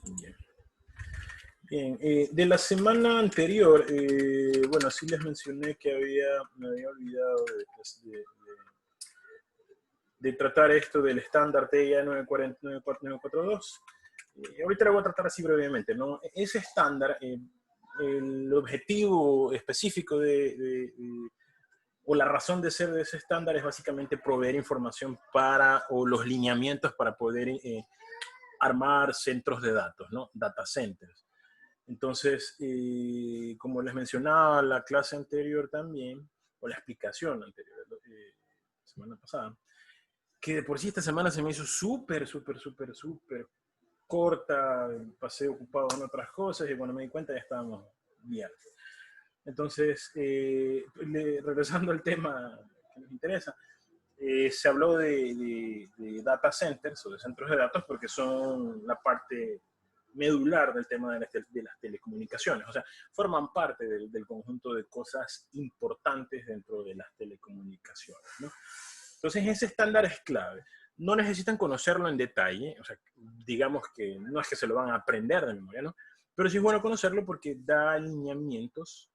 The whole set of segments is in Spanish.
Bien. Bien, de la semana anterior, bueno, sí les mencioné que me había olvidado de tratar esto del estándar TIA 942. Ahorita lo voy a tratar así brevemente, ¿no? Ese estándar, el objetivo específico o la razón de ser de ese estándar es básicamente proveer información o los lineamientos para poder armar centros de datos, ¿no? Data centers. Entonces, como les mencionaba la clase anterior también, o la explicación anterior, la semana pasada, que de por sí esta semana se me hizo súper corta, pasé ocupado en otras cosas y cuando me di cuenta ya estábamos bien. Entonces, regresando al tema que nos interesa, se habló de data centers o de centros de datos porque son la parte medular del tema de las telecomunicaciones. O sea, forman parte del conjunto de cosas importantes dentro de las telecomunicaciones, ¿no? Entonces, ese estándar es clave. No necesitan conocerlo en detalle, o sea, digamos que no es que se lo van a aprender de memoria, ¿no? Pero sí es bueno conocerlo porque da alineamientos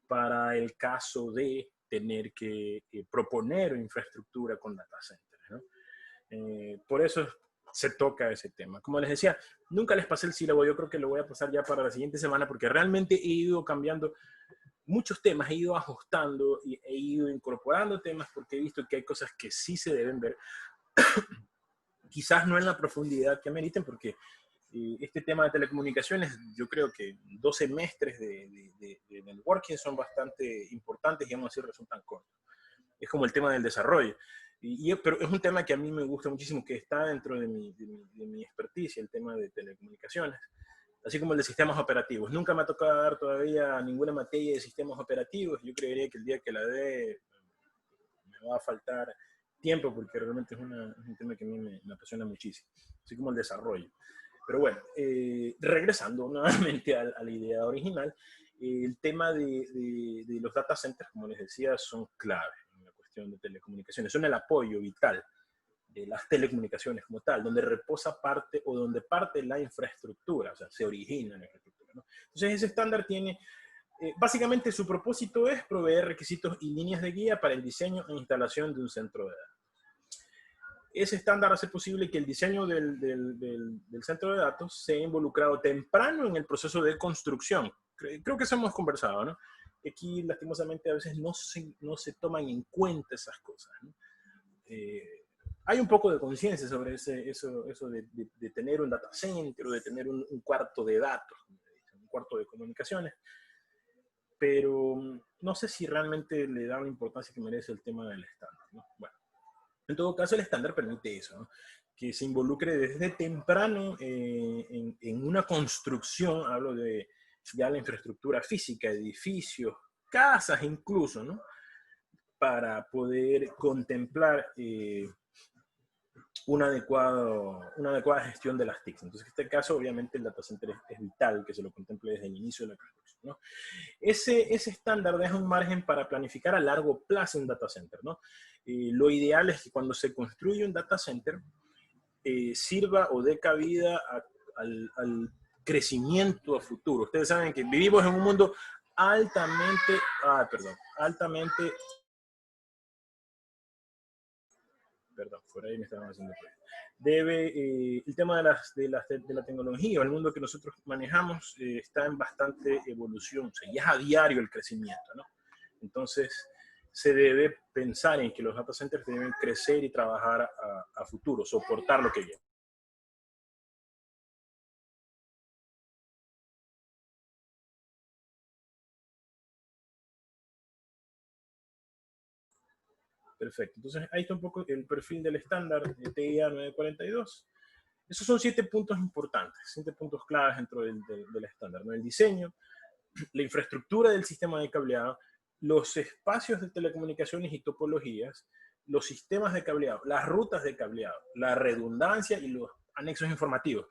para el caso de tener que proponer infraestructura con data centers, ¿no? Por eso se toca ese tema. Como les decía, nunca les pasé el sílabo, yo creo que lo voy a pasar ya para la siguiente semana porque realmente he ido cambiando muchos temas, he ido ajustando y he ido incorporando temas porque he visto que hay cosas que sí se deben ver, quizás no en la profundidad que meriten porque este tema de telecomunicaciones, yo creo que 2 semestres de networking son bastante importantes y aún así resultan cortos. Es como el tema del desarrollo. Pero es un tema que a mí me gusta muchísimo, que está dentro de mi experticia, el tema de telecomunicaciones, así como el de sistemas operativos. Nunca me ha tocado dar todavía ninguna materia de sistemas operativos. Yo creería que el día que la dé me va a faltar tiempo porque realmente es un tema que a mí me apasiona muchísimo, así como el desarrollo. Pero bueno, regresando nuevamente a la idea original, el tema de los data centers, como les decía, son clave en la cuestión de telecomunicaciones. Son el apoyo vital de las telecomunicaciones como tal, donde reposa parte o donde parte la infraestructura, o sea, se origina la infraestructura, ¿no? Entonces ese estándar tiene, básicamente su propósito es proveer requisitos y líneas de guía para el diseño e instalación de un centro de datos. Ese estándar hace posible que el diseño del centro de datos sea involucrado temprano en el proceso de construcción. Creo que eso hemos conversado, ¿no? Aquí, lastimosamente, a veces no se toman en cuenta esas cosas, ¿no? Hay un poco de conciencia sobre eso de tener un data center o de tener un cuarto de datos, un cuarto de comunicaciones, pero no sé si realmente le da la importancia que merece el tema del estándar, ¿no? Bueno. En todo caso, el estándar permite eso, ¿no? Que se involucre desde temprano en una construcción, hablo de ya la infraestructura física, edificios, casas incluso, ¿no? Para poder contemplar una adecuada gestión de las TICs. Entonces, en este caso, obviamente, el data center es vital que se lo contemple desde el inicio de la construcción, ¿no? Ese estándar deja un margen para planificar a largo plazo un data center, ¿no? Lo ideal es que cuando se construye un data center, sirva o dé cabida al crecimiento a futuro. Ustedes saben que vivimos en un mundo altamente, por ahí me estaban haciendo el tema de la tecnología, el mundo que nosotros manejamos está en bastante evolución, o sea, ya es a diario el crecimiento, ¿no? Entonces, se debe pensar en que los data centers deben crecer y trabajar a futuro, soportar lo que viene. Perfecto. Entonces, ahí está un poco el perfil del estándar de TIA 942. Esos son 7 puntos importantes, 7 puntos claves dentro del estándar, ¿no? El diseño, la infraestructura del sistema de cableado, los espacios de telecomunicaciones y topologías, los sistemas de cableado, las rutas de cableado, la redundancia y los anexos informativos.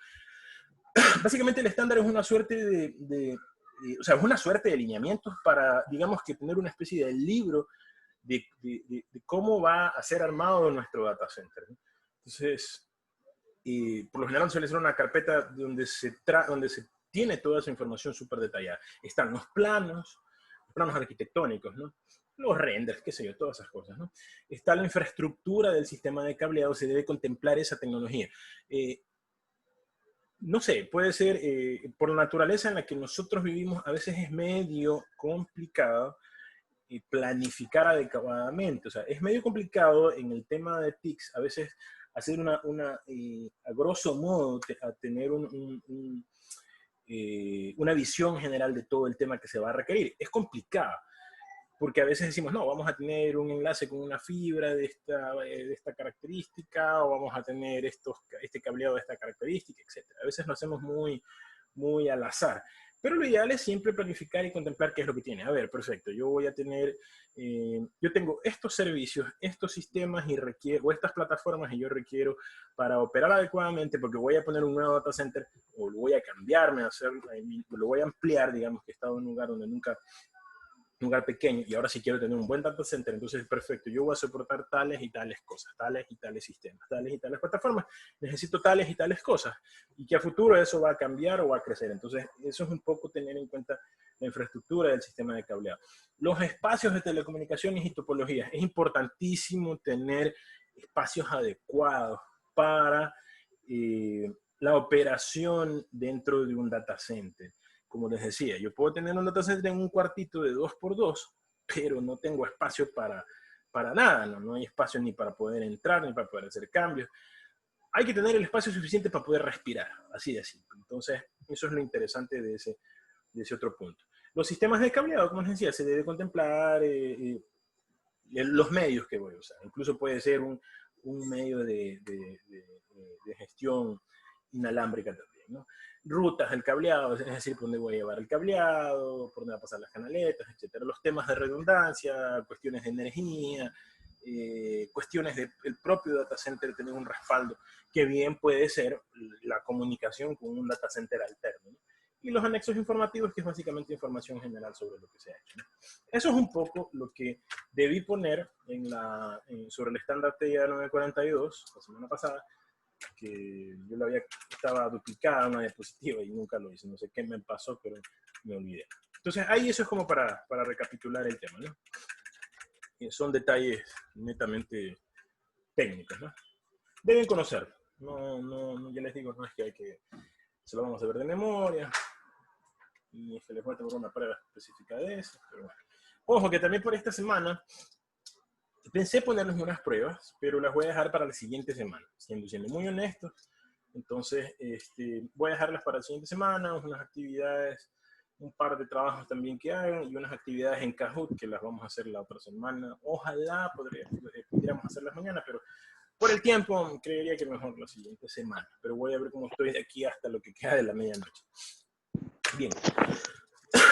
Básicamente el estándar es una suerte o sea, es una suerte de lineamientos para, digamos que tener una especie de libro de cómo va a ser armado nuestro data center, ¿no? Entonces, por lo general suele ser una carpeta donde donde se tiene toda esa información súper detallada. Están los planos arquitectónicos, ¿no? Los renders, qué sé yo, todas esas cosas, ¿no? Está la infraestructura del sistema de cableado, se debe contemplar esa tecnología. No sé, puede ser, por la naturaleza en la que nosotros vivimos, a veces es medio complicado planificar adecuadamente. O sea, es medio complicado en el tema de TICs, a veces hacer a grosso modo, a tener una visión general de todo el tema que se va a requerir. Es complicado, porque a veces decimos, no, vamos a tener un enlace con una fibra de esta característica, o vamos a tener este cableado de esta característica, etc. A veces lo hacemos muy al azar. Pero lo ideal es siempre planificar y contemplar qué es lo que tiene. A ver, perfecto, yo voy a tener, yo tengo estos servicios, estos sistemas o estas plataformas y yo requiero para operar adecuadamente, porque voy a poner un nuevo data center, o lo voy a cambiarme, lo voy a ampliar, digamos que he estado en un lugar donde nunca, un lugar pequeño, y ahora sí quiero tener un buen data center, entonces perfecto, yo voy a soportar tales y tales cosas, tales y tales sistemas, tales y tales plataformas, necesito tales y tales cosas, y que a futuro eso va a cambiar o va a crecer. Entonces eso es un poco tener en cuenta la infraestructura del sistema de cableado. Los espacios de telecomunicaciones y topologías, es importantísimo tener espacios adecuados para la operación dentro de un data center. Como les decía, yo puedo tener un data center en un cuartito de 2x2, pero no tengo espacio para nada, ¿no? hay espacio ni para poder entrar, ni para poder hacer cambios. Hay que tener el espacio suficiente para poder respirar, así de simple. Entonces, eso es lo interesante de ese otro punto. Los sistemas de cableado, como les decía, se debe contemplar los medios que voy a usar. Incluso puede ser un medio de gestión inalámbrica también, ¿no? Rutas del cableado, es decir, por dónde voy a llevar el cableado, por dónde va a pasar las canaletas, etc. Los temas de redundancia, cuestiones de energía, cuestiones del propio data center, tener un respaldo, que bien puede ser la comunicación con un data center alterno, ¿no? Y los anexos informativos, que es básicamente información general sobre lo que se ha hecho, ¿no? Eso es un poco lo que debí poner sobre el estándar TIA 942 la semana pasada, que yo estaba duplicada una diapositiva y nunca lo hice. No sé qué me pasó, pero me olvidé. Entonces, ahí eso es como para recapitular el tema, ¿no? Son detalles netamente técnicos, ¿no? Deben conocerlo. Ya les digo, no es que se lo vamos a ver de memoria, ni es que les voy a tomar una prueba específica de eso, pero bueno. Ojo, que también por esta semana pensé ponerles unas pruebas, pero las voy a dejar para la siguiente semana, siendo muy honesto. Entonces, voy a dejarlas para la siguiente semana, unas actividades, un par de trabajos también que hagan y unas actividades en Kahoot que las vamos a hacer la otra semana. Ojalá pudiéramos hacerlas mañana, pero por el tiempo creería que mejor la siguiente semana. Pero voy a ver cómo estoy de aquí hasta lo que queda de la medianoche. Bien.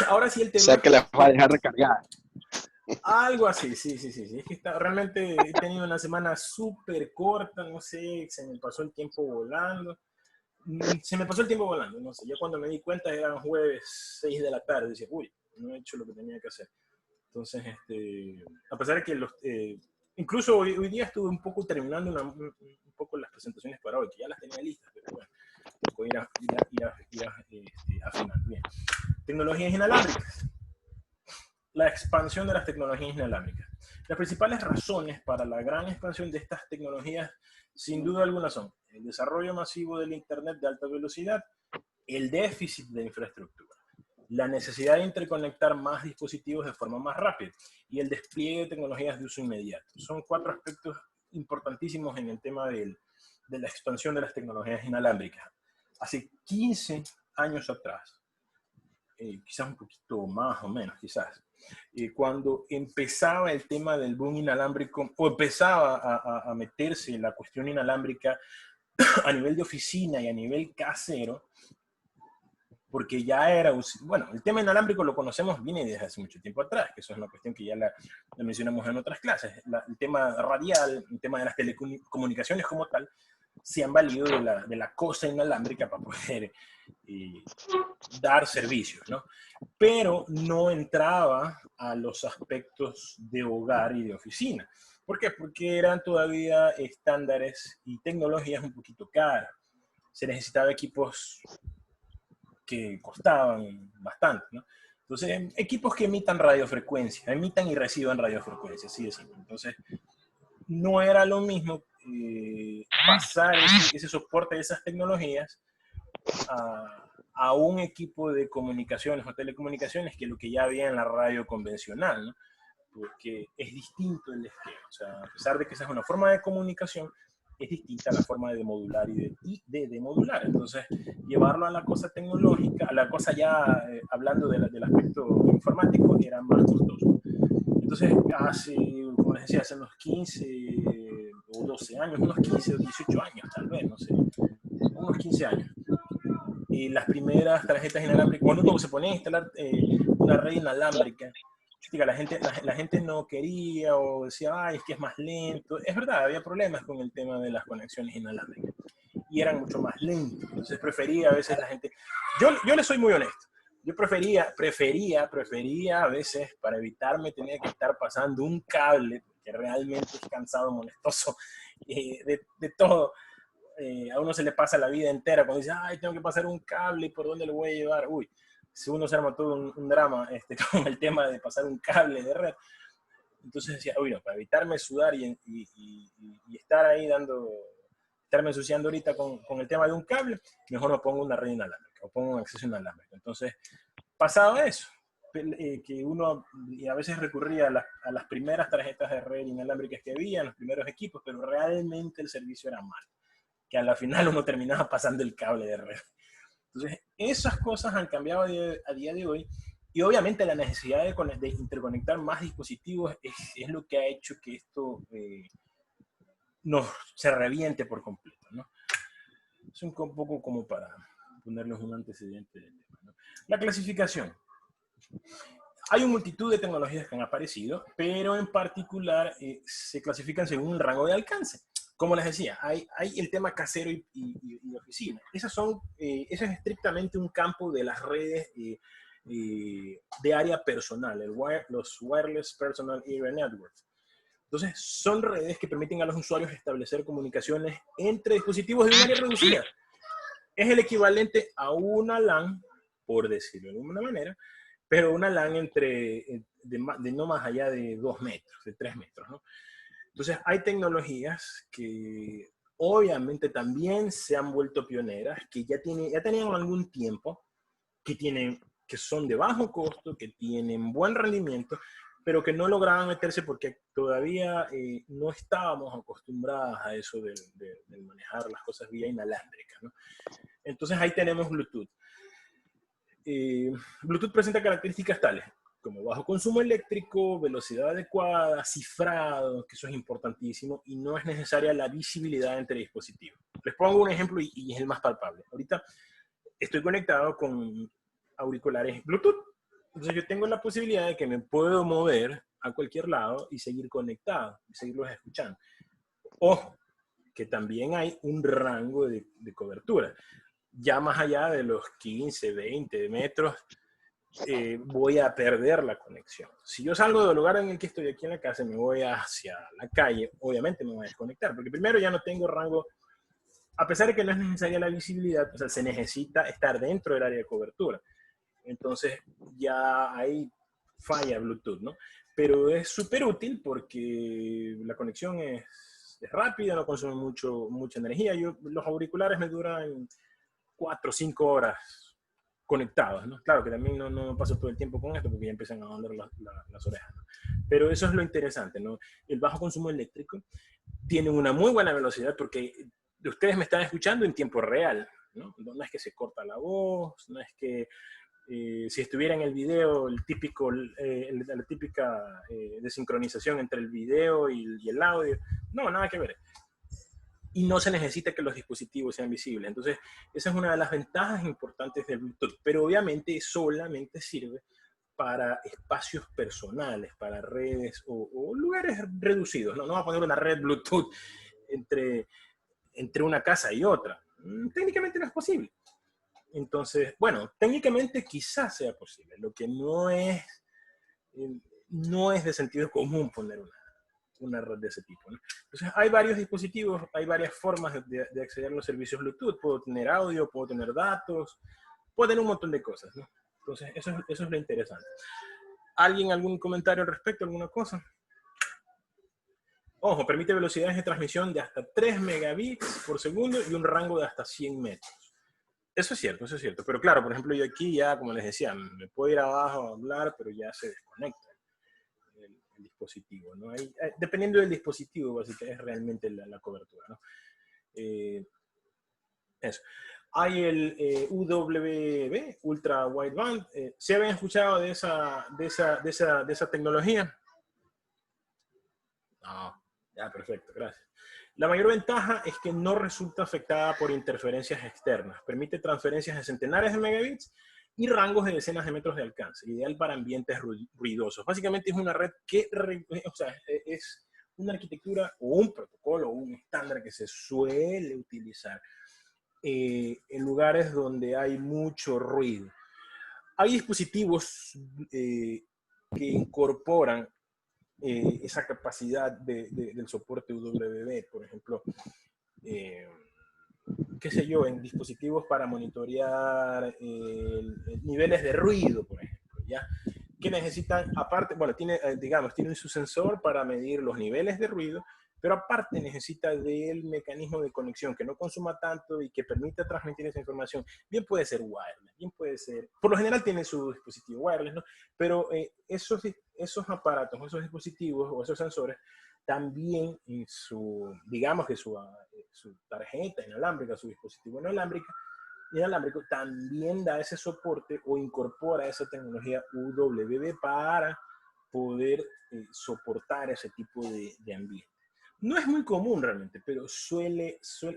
Ahora sí el tema. O sea que las va a dejar recargadas. Algo así, sí. Es que realmente he tenido una semana súper corta, no sé, se me pasó el tiempo volando. Se me pasó el tiempo volando, no sé. Ya cuando me di cuenta eran jueves 6 de la tarde, decía, uy, no he hecho lo que tenía que hacer. Entonces, a pesar de que incluso hoy día estuve un poco terminando un poco las presentaciones para hoy, que ya las tenía listas, pero bueno, tocó ir afinando. Bien. Tecnologías inalámbricas. La expansión de las tecnologías inalámbricas. Las principales razones para la gran expansión de estas tecnologías, sin duda alguna, son el desarrollo masivo del Internet de alta velocidad, el déficit de infraestructura, la necesidad de interconectar más dispositivos de forma más rápida y el despliegue de tecnologías de uso inmediato. Son 4 aspectos importantísimos en el tema de la expansión de las tecnologías inalámbricas. Hace 15 años atrás, quizás un poquito más o menos, quizás, cuando empezaba el tema del boom inalámbrico, o empezaba a meterse la cuestión inalámbrica a nivel de oficina y a nivel casero, porque ya era, bueno, el tema inalámbrico lo conocemos, viene desde hace mucho tiempo atrás, que eso es una cuestión que ya la mencionamos en otras clases. El tema radial, el tema de las telecomunicaciones como tal, se han valido de la cosa inalámbrica para poder dar servicios, ¿no? Pero no entraba a los aspectos de hogar y de oficina. ¿Por qué? Porque eran todavía estándares y tecnologías un poquito caras. se necesitaba equipos que costaban bastante, ¿no? Entonces, equipos que emitan radiofrecuencia, emitan y reciban radiofrecuencia, así de simple. Entonces, no era lo mismo pasar ese soporte de esas tecnologías a un equipo de comunicaciones o telecomunicaciones que lo que ya había en la radio convencional, ¿no? Porque es distinto el esquema. O sea, a pesar de que esa es una forma de comunicación, es distinta a la forma de demodular y de demodular. Entonces, llevarlo a la cosa tecnológica, a la cosa ya hablando del aspecto informático, era más costoso. Entonces, hace, como les decía, hace unos 15 o 12 años, unos 15 o 18 años tal vez, no sé, unos 15 años. Y las primeras tarjetas inalámbricas, cuando uno se ponía a instalar una red inalámbrica, la gente no quería o decía, ay, es que es más lento. Es verdad, había problemas con el tema de las conexiones inalámbricas y eran mucho más lentos. Entonces prefería a veces la gente, yo le soy muy honesto, yo prefería a veces, para evitarme tener que estar pasando un cable, que realmente es cansado, molestoso, de todo. A uno se le pasa la vida entera cuando dice, ay, tengo que pasar un cable, ¿y por dónde lo voy a llevar? Uy, si uno se arma todo un drama con el tema de pasar un cable de red. Entonces decía, uy, no, para evitarme sudar y estar ahí estarme ensuciando ahorita con el tema de un cable, mejor me pongo una red inalámbrica o pongo un acceso inalámbrico. Entonces, pasaba eso, que uno a veces recurría a las primeras tarjetas de red inalámbricas que había, los primeros equipos, pero realmente el servicio era malo, que a la final uno terminaba pasando el cable de red. Entonces, esas cosas han cambiado a día de hoy y obviamente la necesidad de interconectar más dispositivos es lo que ha hecho que esto se reviente por completo, ¿no? Es un poco como para ponerles un antecedente del tema, ¿no? La clasificación. Hay una multitud de tecnologías que han aparecido, pero en particular se clasifican según un rango de alcance. Como les decía, hay el tema casero y oficina. Eso es estrictamente un campo de las redes de área personal, los Wireless Personal Area Networks. Entonces, son redes que permiten a los usuarios establecer comunicaciones entre dispositivos de un área reducida. Es el equivalente a una LAN, por decirlo de alguna manera, pero una LAN de no más allá de 2 metros, de 3 metros, ¿no? Entonces, hay tecnologías que obviamente también se han vuelto pioneras, que ya tenían algún tiempo, que son de bajo costo, que tienen buen rendimiento, pero que no lograban meterse porque todavía no estábamos acostumbrados a eso de manejar las cosas vía inalámbrica, ¿no? Entonces, ahí tenemos Bluetooth. Bluetooth presenta características tales como bajo consumo eléctrico, velocidad adecuada, cifrado, que eso es importantísimo, y no es necesaria la visibilidad entre dispositivos. Les pongo un ejemplo y es el más palpable. Ahorita estoy conectado con auriculares Bluetooth, entonces yo tengo la posibilidad de que me puedo mover a cualquier lado y seguir conectado, y seguirlos escuchando. Ojo, que también hay un rango de cobertura. Ya más allá de los 15, 20 metros, voy a perder la conexión. Si yo salgo del lugar en el que estoy aquí en la casa y me voy hacia la calle, obviamente me voy a desconectar, porque primero ya no tengo rango, a pesar de que no es necesaria la visibilidad, o sea, se necesita estar dentro del área de cobertura. Entonces ya ahí falla Bluetooth, ¿no? Pero es súper útil porque la conexión es rápida, no consume mucha energía. Los auriculares me duran 4 o 5 horas conectados, ¿no? Claro que también no paso todo el tiempo con esto porque ya empiezan a doler las orejas, ¿no? Pero eso es lo interesante, ¿no? El bajo consumo eléctrico tiene una muy buena velocidad porque ustedes me están escuchando en tiempo real, ¿no? No es que se corta la voz, no es que si estuviera en el video la típica desincronización entre el video y el audio, no, nada que ver. Y no se necesita que los dispositivos sean visibles. Entonces, esa es una de las ventajas importantes del Bluetooth, pero obviamente solamente sirve para espacios personales, para redes o lugares reducidos. No va a poner una red Bluetooth entre una casa y otra. Técnicamente no es posible. Entonces, bueno, técnicamente quizás sea posible. Lo que no es de sentido común poner una red de ese tipo, ¿no? Entonces hay varios dispositivos, hay varias formas de acceder a los servicios Bluetooth. Puedo tener audio, puedo tener datos, puedo tener un montón de cosas, ¿no? Entonces eso es lo interesante. ¿Alguien algún comentario al respecto, alguna cosa? Ojo, permite velocidades de transmisión de hasta 3 megabits por segundo y un rango de hasta 100 metros. Eso es cierto, eso es cierto. Pero claro, por ejemplo, yo aquí ya, como les decía, me puedo ir abajo a hablar, pero ya se desconecta el dispositivo, ¿no? Dependiendo del dispositivo, básicamente es realmente la cobertura, ¿no? Eso. Hay el UWB, Ultra Wideband. ¿Se habían escuchado de esa tecnología? No, ya, perfecto, gracias. La mayor ventaja es que no resulta afectada por interferencias externas. Permite transferencias de centenares de megabits y rangos de decenas de metros de alcance, ideal para ambientes ruidosos. Básicamente es una red que, o sea, es una arquitectura o un protocolo o un estándar que se suele utilizar en lugares donde hay mucho ruido. Hay dispositivos que incorporan esa capacidad del soporte UWB, por ejemplo, qué sé yo, en dispositivos para monitorear niveles de ruido, por ejemplo, ¿ya? Que necesitan, aparte, bueno, tiene, digamos, tiene su sensor para medir los niveles de ruido, pero aparte necesita del mecanismo de conexión que no consuma tanto y que permita transmitir esa información. Bien puede ser wireless, bien puede ser, por lo general tiene su dispositivo wireless, ¿no? Pero esos aparatos, esos dispositivos o esos sensores, también en su, digamos que su tarjeta inalámbrica, su dispositivo inalámbrico, también da ese soporte o incorpora esa tecnología UWB para poder soportar ese tipo de ambiente. No es muy común realmente, pero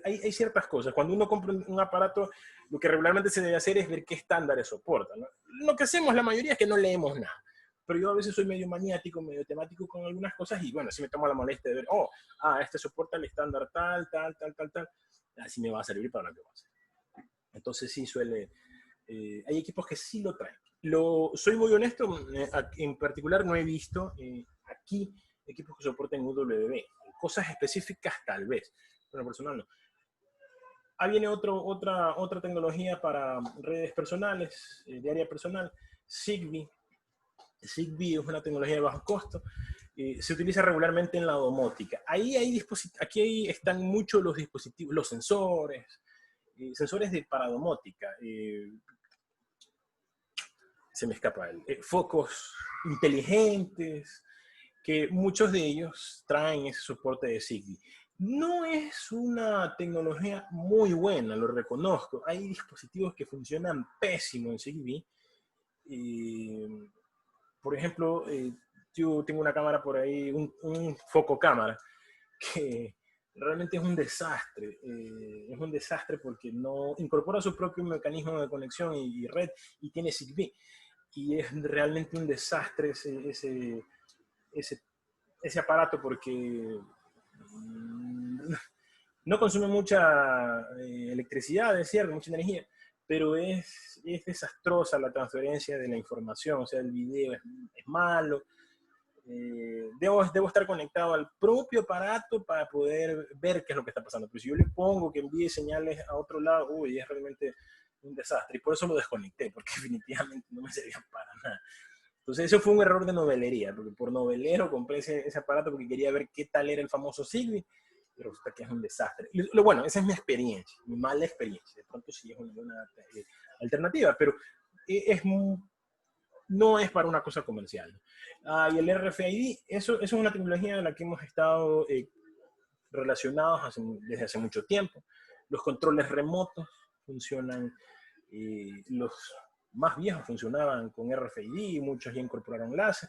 hay ciertas cosas. Cuando uno compra un aparato, lo que regularmente se debe hacer es ver qué estándares soporta, ¿no? Lo que hacemos la mayoría es que no leemos nada. Pero yo a veces soy medio maniático, medio temático con algunas cosas y bueno, si me tomo la molestia de ver, este soporta el estándar tal, así me va a servir para lo que va a hacer. Entonces sí hay equipos que sí lo traen. Soy muy honesto, en particular no he visto aquí equipos que soporten UWB. Cosas específicas tal vez, pero personal no. Ahí viene otra tecnología para redes personales, de área personal, Zigbee. Zigbee es una tecnología de bajo costo. Se utiliza regularmente en la domótica. Aquí están muchos los dispositivos, los sensores para domótica. Se me escapa focos inteligentes, que muchos de ellos traen ese soporte de Zigbee. No es una tecnología muy buena, lo reconozco. Hay dispositivos que funcionan pésimo en Zigbee. Por ejemplo, yo tengo una cámara por ahí, un foco cámara, que realmente es un desastre. Es un desastre porque no incorpora su propio mecanismo de conexión y red y tiene Zigbee. Y es realmente un desastre ese aparato porque no consume mucha electricidad, es cierto, mucha energía, pero es desastrosa la transferencia de la información, o sea, el video es malo. Debo estar conectado al propio aparato para poder ver qué es lo que está pasando. Pero si yo le pongo que envíe señales a otro lado, es realmente un desastre. Y por eso lo desconecté, porque definitivamente no me servía para nada. Entonces eso fue un error de novelería, porque por novelero compré ese aparato porque quería ver qué tal era el famoso Zigbee, y resulta que es un desastre. Bueno, esa es mi experiencia, mi mala experiencia. De pronto sí es una buena alternativa, pero es no es para una cosa comercial. Y el RFID, eso es una tecnología en la que hemos estado relacionados desde hace mucho tiempo. Los controles remotos funcionan, los más viejos funcionaban con RFID, muchos ya incorporaron láser,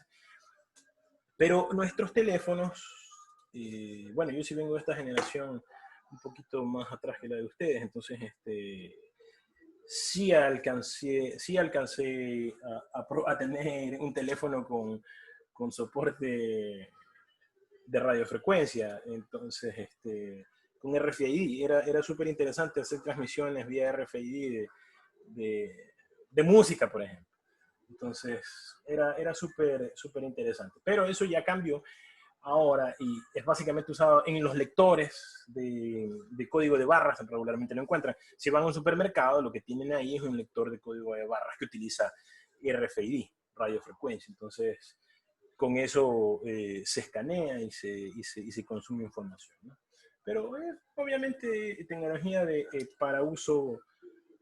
pero nuestros teléfonos, bueno, yo sí vengo de esta generación un poquito más atrás que la de ustedes, entonces sí alcancé a tener un teléfono con soporte de radiofrecuencia, entonces con RFID, era súper interesante hacer transmisiones vía RFID de música, por ejemplo. Entonces era súper interesante, pero eso ya cambió. ahora, y es básicamente usado en los lectores de código de barras, regularmente lo encuentran. Si van a un supermercado, lo que tienen ahí es un lector de código de barras que utiliza RFID, radiofrecuencia. Entonces, con eso se escanea y se consume información, ¿no? Pero obviamente tecnología para uso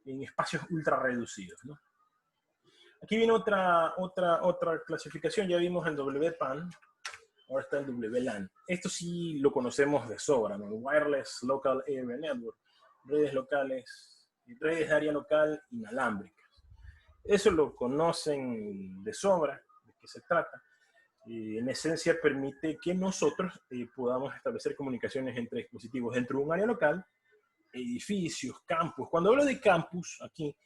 en espacios ultra reducidos, ¿no? Aquí viene otra clasificación, ya vimos el WPAN, ahora está el WLAN. Esto sí lo conocemos de sobra, ¿no? Wireless Local Area Network, redes locales, redes de área local inalámbricas. Eso lo conocen de sobra, de qué se trata. En esencia permite que nosotros podamos establecer comunicaciones entre dispositivos dentro de un área local, edificios, campus. Cuando hablo de campus, aquí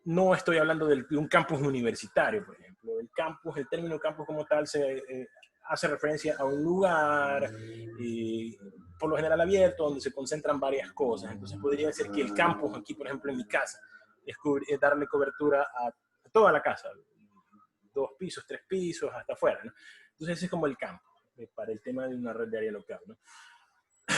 no estoy hablando de un campus universitario, por ejemplo. El campus, el término campus como tal, hace referencia a un lugar, por lo general abierto, donde se concentran varias cosas. Entonces podría ser que el campus aquí, por ejemplo, en mi casa, es darle cobertura a toda la casa, 2 pisos, 3 pisos, hasta afuera, ¿no? Entonces ese es como el campo, para el tema de una red de área local, ¿no?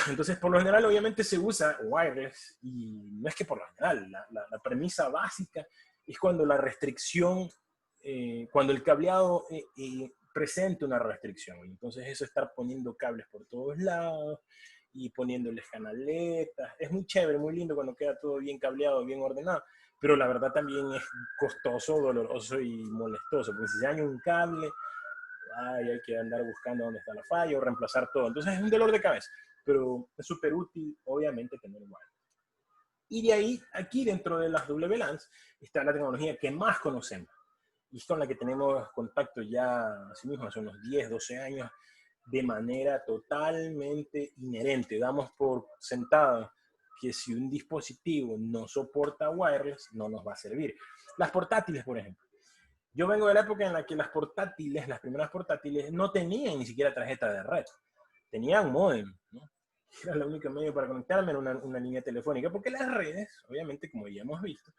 Entonces, por lo general, obviamente se usa wireless, y no es que por lo general, la premisa básica es cuando la restricción, cuando el cableado presenta una restricción. Entonces, eso estar poniendo cables por todos lados y poniéndoles canaletas. Es muy chévere, muy lindo cuando queda todo bien cableado, bien ordenado, pero la verdad también es costoso, doloroso y molestoso, porque si se daña un cable, hay que andar buscando dónde está la falla o reemplazar todo. Entonces es un dolor de cabeza, pero es súper útil, obviamente, tener wireless. Y de ahí, aquí dentro de las WLANs, está la tecnología que más conocemos y con la que tenemos contacto ya, así mismo, hace unos 10, 12 años, de manera totalmente inherente. Damos por sentado que si un dispositivo no soporta wireless, no nos va a servir. Las portátiles, por ejemplo. Yo vengo de la época en la que las portátiles, las primeras portátiles, no tenían ni siquiera tarjeta de red. Tenían modem, ¿no? Era el único medio para conectarme en una línea telefónica, porque las redes, obviamente, como ya hemos visto,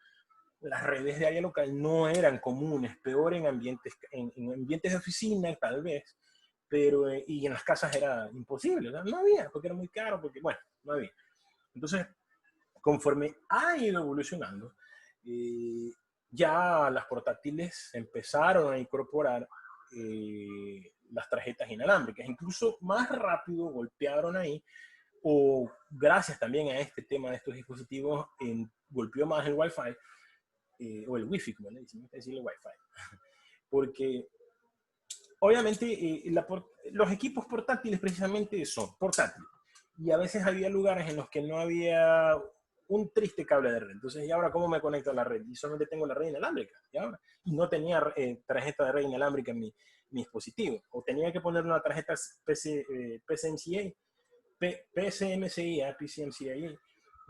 las redes de área local no eran comunes, peor en ambientes de oficina, tal vez, pero y en las casas era imposible, ¿no? No había, porque era muy caro, porque, bueno, no había. Entonces, conforme ha ido evolucionando, ya las portátiles empezaron a incorporar las tarjetas inalámbricas. Incluso más rápido golpearon ahí, o gracias también a este tema de estos dispositivos, golpeó más el Wi-Fi, o el Wi-Fi, como le dicen, decirle Wi-Fi. Porque obviamente los equipos portátiles precisamente son portátiles. Y a veces había lugares en los que no había un triste cable de red. Entonces, ¿y ahora cómo me conecto a la red? Y solamente tengo la red inalámbrica. Y no tenía tarjeta de red inalámbrica en mi dispositivo. O tenía que poner una tarjeta PCMCIA, PCMCIA.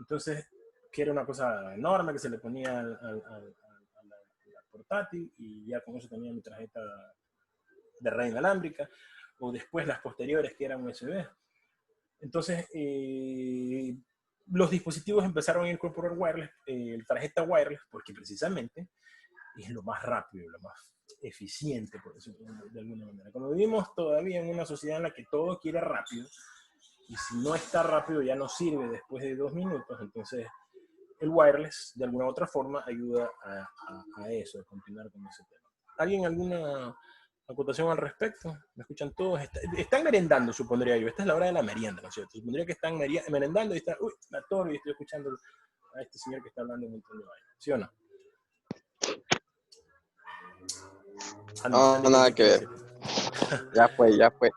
Entonces, que era una cosa enorme que se le ponía al portátil, y ya con eso tenía mi tarjeta de red inalámbrica, o después las posteriores que eran USB. Entonces, los dispositivos empezaron a incorporar wireless, tarjeta wireless, porque precisamente es lo más rápido, lo más eficiente, por decirlo de alguna manera. Como vivimos todavía en una sociedad en la que todo quiere rápido, y si no está rápido ya no sirve después de 2 minutos, entonces el wireless de alguna u otra forma ayuda a eso, a continuar con ese tema. ¿Alguien alguna acotación al respecto? ¿Me escuchan todos? Están merendando, supondría yo. Esta es la hora de la merienda, ¿no es cierto? Supondría que están merendando y están, uy, la torre, y estoy escuchando a este señor que está hablando un montón de vaina. ¿Sí o no? No, nada que ver. Ya fue, ya fue.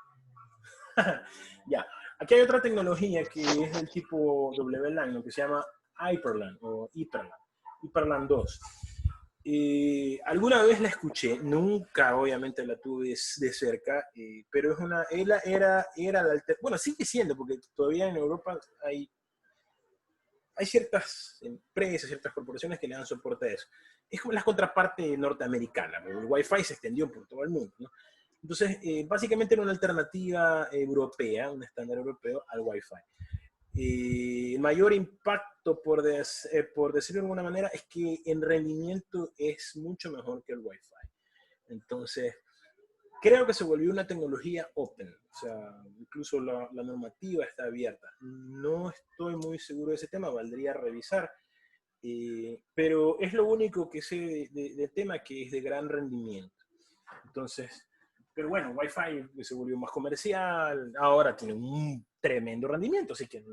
Ya. Aquí hay otra tecnología que es del tipo WLAN, lo que se llama Hyperland o Hyperland 2. Alguna vez la escuché, nunca obviamente la tuve de cerca, pero es era la bueno, sigue siendo, porque todavía en Europa hay ciertas empresas, ciertas corporaciones que le dan soporte a eso. Es como la contraparte norteamericana, el Wi-Fi se extendió por todo el mundo, ¿no? Entonces, básicamente era una alternativa europea, un estándar europeo al Wi-Fi. El mayor impacto, por decirlo de alguna manera, es que en rendimiento es mucho mejor que el Wi-Fi. Entonces, creo que se volvió una tecnología open, o sea, incluso la normativa está abierta. No estoy muy seguro de ese tema, valdría revisar, pero es lo único que sé del tema, que es de gran rendimiento. Entonces, pero bueno, Wi-Fi se volvió más comercial, ahora tiene un tremendo rendimiento, así que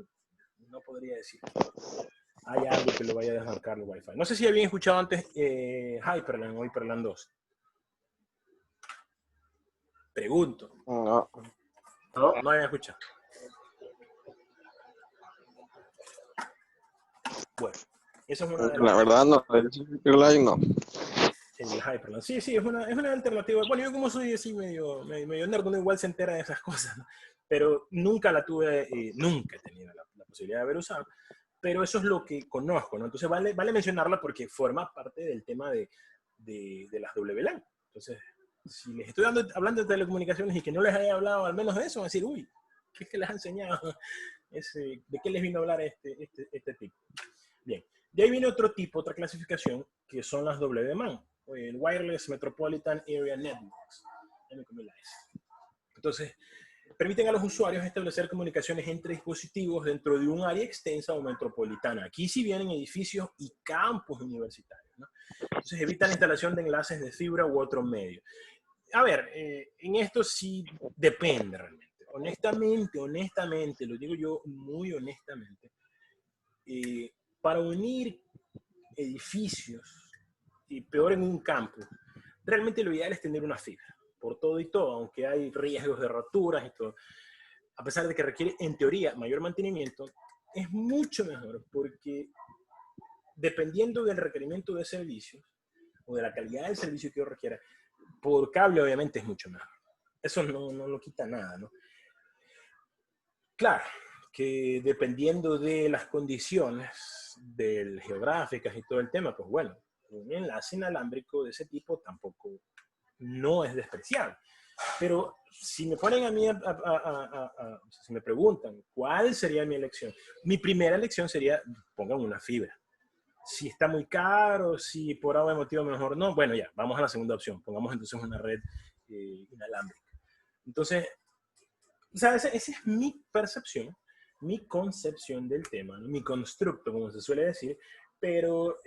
no podría decir que hay algo que lo vaya a desmarcar el Wi-Fi. No sé si habían escuchado antes Hyperland o Hyperland 2. Pregunto. No, No habían escuchado. Bueno, eso es una de las... la verdad no, el Hyperline no. El Hyperland. Sí, sí, es una alternativa. Bueno, yo como soy así medio nerd, uno igual se entera de esas cosas, ¿no? Pero nunca la tuve, nunca he tenido la posibilidad de haber usado. Pero eso es lo que conozco, ¿no? Entonces vale mencionarla porque forma parte del tema de las WLAN. Entonces, si les estoy hablando de telecomunicaciones y que no les haya hablado al menos de eso, van a decir, uy, ¿qué es que les ha enseñado? ¿De qué les vino a hablar este tipo? Bien, de ahí viene otro tipo, otra clasificación, que son las WMAN, el Wireless Metropolitan Area Networks. Entonces, permiten a los usuarios establecer comunicaciones entre dispositivos dentro de un área extensa o metropolitana. Aquí sí vienen edificios y campus universitarios, ¿no? Entonces, evitan la instalación de enlaces de fibra u otro medio. A ver, en esto sí depende realmente. Honestamente, lo digo yo muy honestamente, para unir edificios, y peor en un campo, realmente lo ideal es tener una fibra, por todo y todo, aunque hay riesgos de roturas y todo. A pesar de que requiere, en teoría, mayor mantenimiento, es mucho mejor porque dependiendo del requerimiento de servicios o de la calidad del servicio que yo requiera, por cable obviamente es mucho mejor. Eso no lo quita nada, ¿no? Claro, que dependiendo de las condiciones geográficas y todo el tema, pues bueno, un enlace inalámbrico de ese tipo tampoco no es despreciable. Pero si me ponen a mí, si me preguntan cuál sería mi elección, mi primera elección sería, pongan una fibra. Si está muy caro, si por algún motivo mejor no, bueno, ya, vamos a la segunda opción, pongamos entonces una red inalámbrica. Entonces, o sea, esa es mi percepción, mi concepción del tema, ¿no? Mi constructo, como se suele decir, pero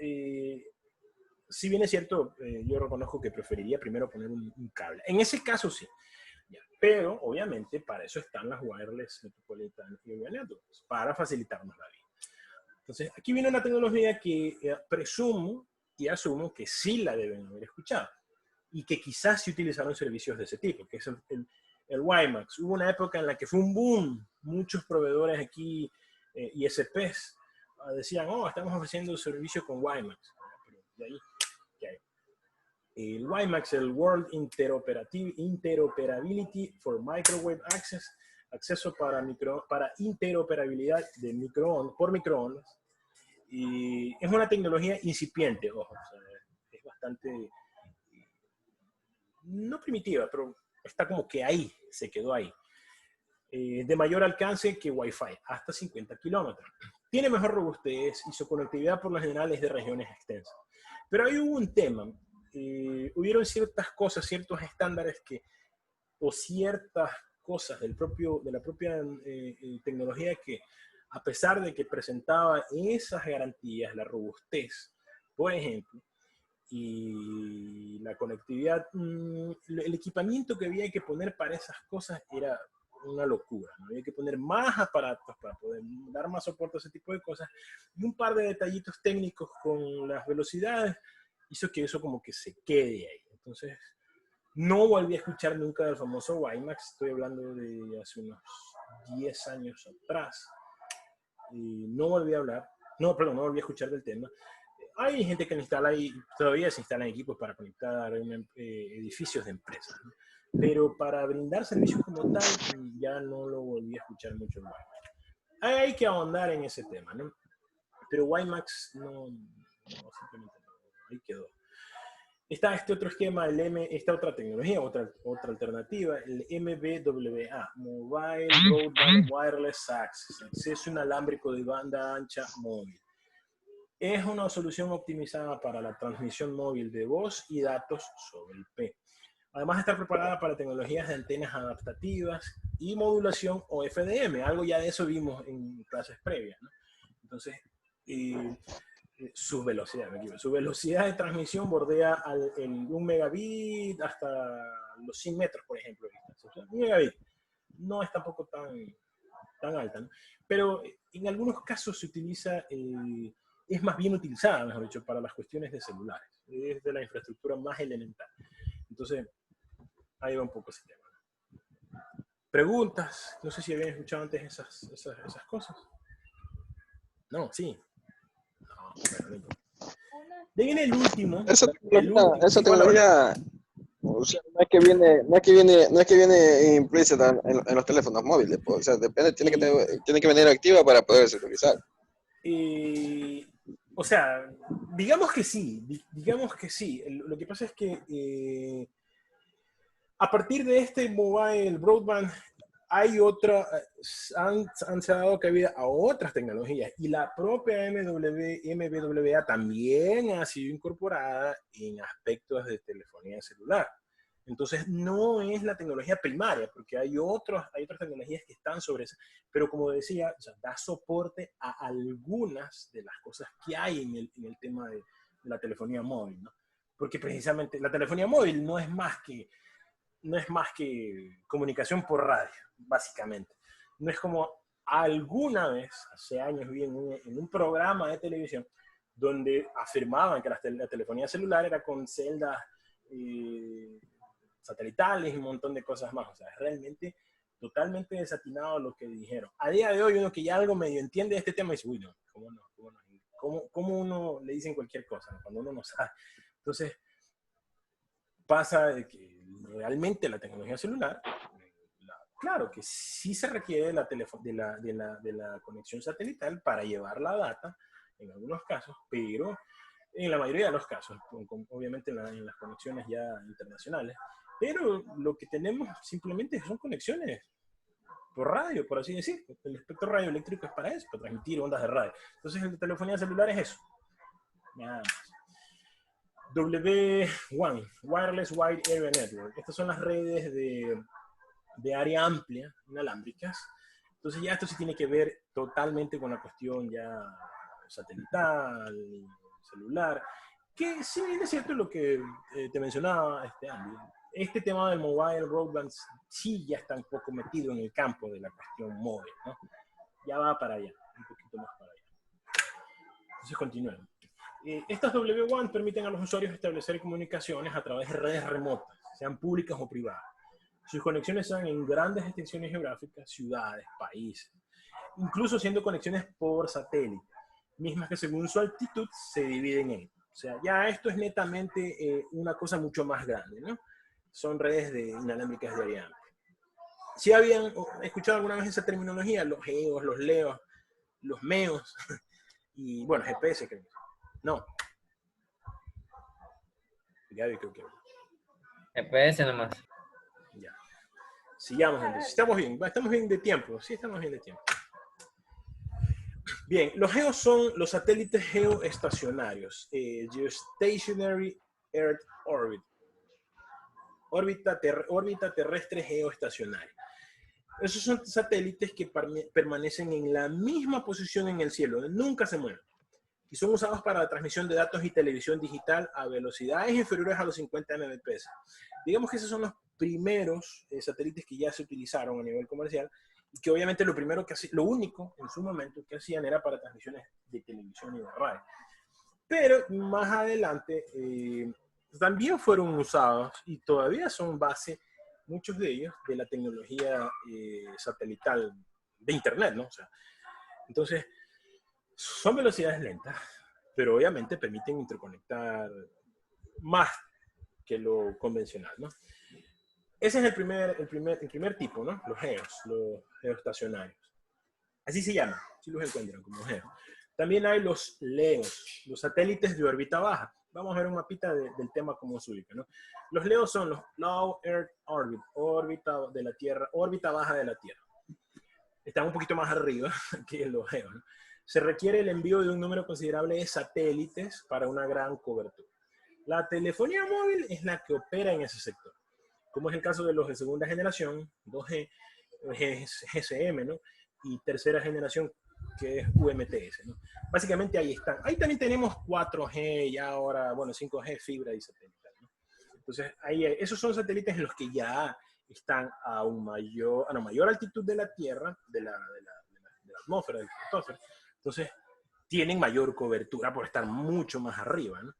si bien es cierto, yo reconozco que preferiría primero poner un cable. En ese caso sí, ya. Pero obviamente para eso están las Wireless Metropolitan Area Networks, para facilitarnos la vida. Entonces, aquí viene una tecnología que presumo y asumo que sí la deben haber escuchado y que quizás sí utilizaron servicios de ese tipo, que es el WiMAX. Hubo una época en la que fue un boom, muchos proveedores aquí, ISPs, decían, oh, estamos ofreciendo servicio con WiMAX. Pero de ahí, ¿qué hay? El WiMAX, el World Interoperability for Microwave Access, acceso para interoperabilidad de por microondas. Y es una tecnología incipiente, ojo, o sea, es bastante, no primitiva, pero está como que ahí, se quedó ahí. De mayor alcance que Wi-Fi, hasta 50 kilómetros. Tiene mejor robustez y su conectividad por lo general es de regiones extensas. Pero ahí hubo un tema. Hubieron ciertas cosas, ciertos estándares o ciertas cosas de la propia tecnología que, a pesar de que presentaba esas garantías, la robustez, por ejemplo, y la conectividad, el equipamiento que había que poner para esas cosas era una locura, ¿no? Había que poner más aparatos para poder dar más soporte a ese tipo de cosas, y un par de detallitos técnicos con las velocidades hizo que eso como que se quede ahí. Entonces, no volví a escuchar nunca del famoso WiMAX, estoy hablando de hace unos 10 años atrás, y no volví a hablar, no volví a escuchar del tema. Hay gente que instala y todavía se instalan equipos para conectar edificios de empresas, ¿no? Pero para brindar servicios como tal, ya no lo volví a escuchar mucho en WiMAX. Hay que ahondar en ese tema, ¿no? Pero WiMAX simplemente no, ahí quedó. Está este otro esquema, esta otra tecnología, otra alternativa, el MBWA, Mobile Broadband Wireless Access, acceso inalámbrico de banda ancha móvil. Es una solución optimizada para la transmisión móvil de voz y datos sobre IP. además de estar preparada para tecnologías de antenas adaptativas y modulación o FDM. Algo ya de eso vimos en clases previas, ¿no? Entonces, su velocidad, su velocidad de transmisión bordea el 1 megabit hasta los 100 metros, por ejemplo. O sea, 1 megabit no es tampoco tan alta, ¿no? Pero en algunos casos se utiliza, es más bien utilizada, mejor dicho, para las cuestiones de celulares. Es de la infraestructura más elemental. Entonces, ahí va un poco ese tema. Preguntas, no sé si habían escuchado antes esas cosas. No, sí. No, bueno, no importa. De ahí viene el último. Esa Sí, hola. tecnología, o sea, no es que viene implícita en los teléfonos móviles, pues, o sea, depende, tiene que venir activa para poderse utilizar. O sea, digamos que sí, digamos que sí. Lo que pasa es que a partir de este mobile broadband hay se ha dado cabida a otras tecnologías y la propia MBWA también ha sido incorporada en aspectos de telefonía celular. Entonces no es la tecnología primaria, porque hay otras tecnologías que están sobre eso, pero como decía, o sea, da soporte a algunas de las cosas que hay en el tema de la telefonía móvil, ¿no? Porque precisamente la telefonía móvil no es más que comunicación por radio, básicamente. No es como alguna vez, hace años vi en un programa de televisión, donde afirmaban que la telefonía celular era con celdas satelitales y un montón de cosas más. O sea, es realmente totalmente desatinado lo que dijeron. A día de hoy, uno que ya algo medio entiende de este tema dice, uy, no, ¿cómo no? ¿Cómo uno le dicen cualquier cosa, ¿no? Cuando uno no sabe? Entonces, pasa de que realmente la tecnología celular, claro que sí se requiere de la conexión satelital para llevar la data, en algunos casos, pero en la mayoría de los casos, obviamente en las conexiones ya internacionales, pero lo que tenemos simplemente son conexiones por radio, por así decir. El espectro radioeléctrico es para eso, para transmitir ondas de radio. Entonces, la telefonía celular es eso. Nada más. W1, Wireless Wide Area Network. Estas son las redes de área amplia, inalámbricas. Entonces ya esto sí tiene que ver totalmente con la cuestión ya satelital, celular, que sí es cierto lo que te mencionaba Andy. Este tema del mobile broadband sí ya está un poco metido en el campo de la cuestión móvil, ¿no? Ya va para allá, un poquito más para allá. Entonces continuemos. Estas W1 permiten a los usuarios establecer comunicaciones a través de redes remotas, sean públicas o privadas. Sus conexiones son en grandes extensiones geográficas, ciudades, países, incluso siendo conexiones por satélite, mismas que según su altitud se dividen en. O sea, ya esto es netamente una cosa mucho más grande, ¿no? Son redes inalámbricas de área amplia. ¿Sí habían escuchado alguna vez esa terminología? Los GEOs, los LEOs, los MEOs y, bueno, GPS, creo. No. Gaby, creo que. GPS nomás. Ya. Sigamos entonces. Estamos bien de tiempo. Sí, estamos bien de tiempo. Bien, los GEOs son los satélites geoestacionarios. Geostationary Earth Orbit. Órbita terrestre geoestacionaria. Esos son satélites que permanecen en la misma posición en el cielo, nunca se mueven. Y son usados para la transmisión de datos y televisión digital a velocidades inferiores a los 50 Mbps. Digamos que esos son los primeros satélites que ya se utilizaron a nivel comercial y que obviamente lo único en su momento que hacían era para transmisiones de televisión y de radio. Pero más adelante también fueron usados y todavía son base, muchos de ellos, de la tecnología satelital de Internet, ¿no? O sea, entonces, son velocidades lentas, pero obviamente permiten interconectar más que lo convencional, ¿no? Ese es el primer tipo, ¿no? Los geoestacionarios. Así se llaman, si los encuentran como geos. También hay los LEOs, los satélites de órbita baja. Vamos a ver un mapita del tema como se ubica, ¿no? Los LEOs son los Low Earth Orbit, órbita de la Tierra, órbita baja de la Tierra. Están un poquito más arriba que los GEOs, ¿no? Se requiere el envío de un número considerable de satélites para una gran cobertura. La telefonía móvil es la que opera en ese sector. como es el caso de los de segunda generación, 2G, GSM, ¿no? Y tercera generación, que es UMTS, ¿no? Básicamente ahí están. Ahí también tenemos 4G y ahora, bueno, 5G, fibra y satelital, ¿no? Entonces, ahí, esos son satélites en los que ya están a mayor altitud de la Tierra, de la atmósfera, del estratosfera. Entonces, tienen mayor cobertura por estar mucho más arriba, ¿no?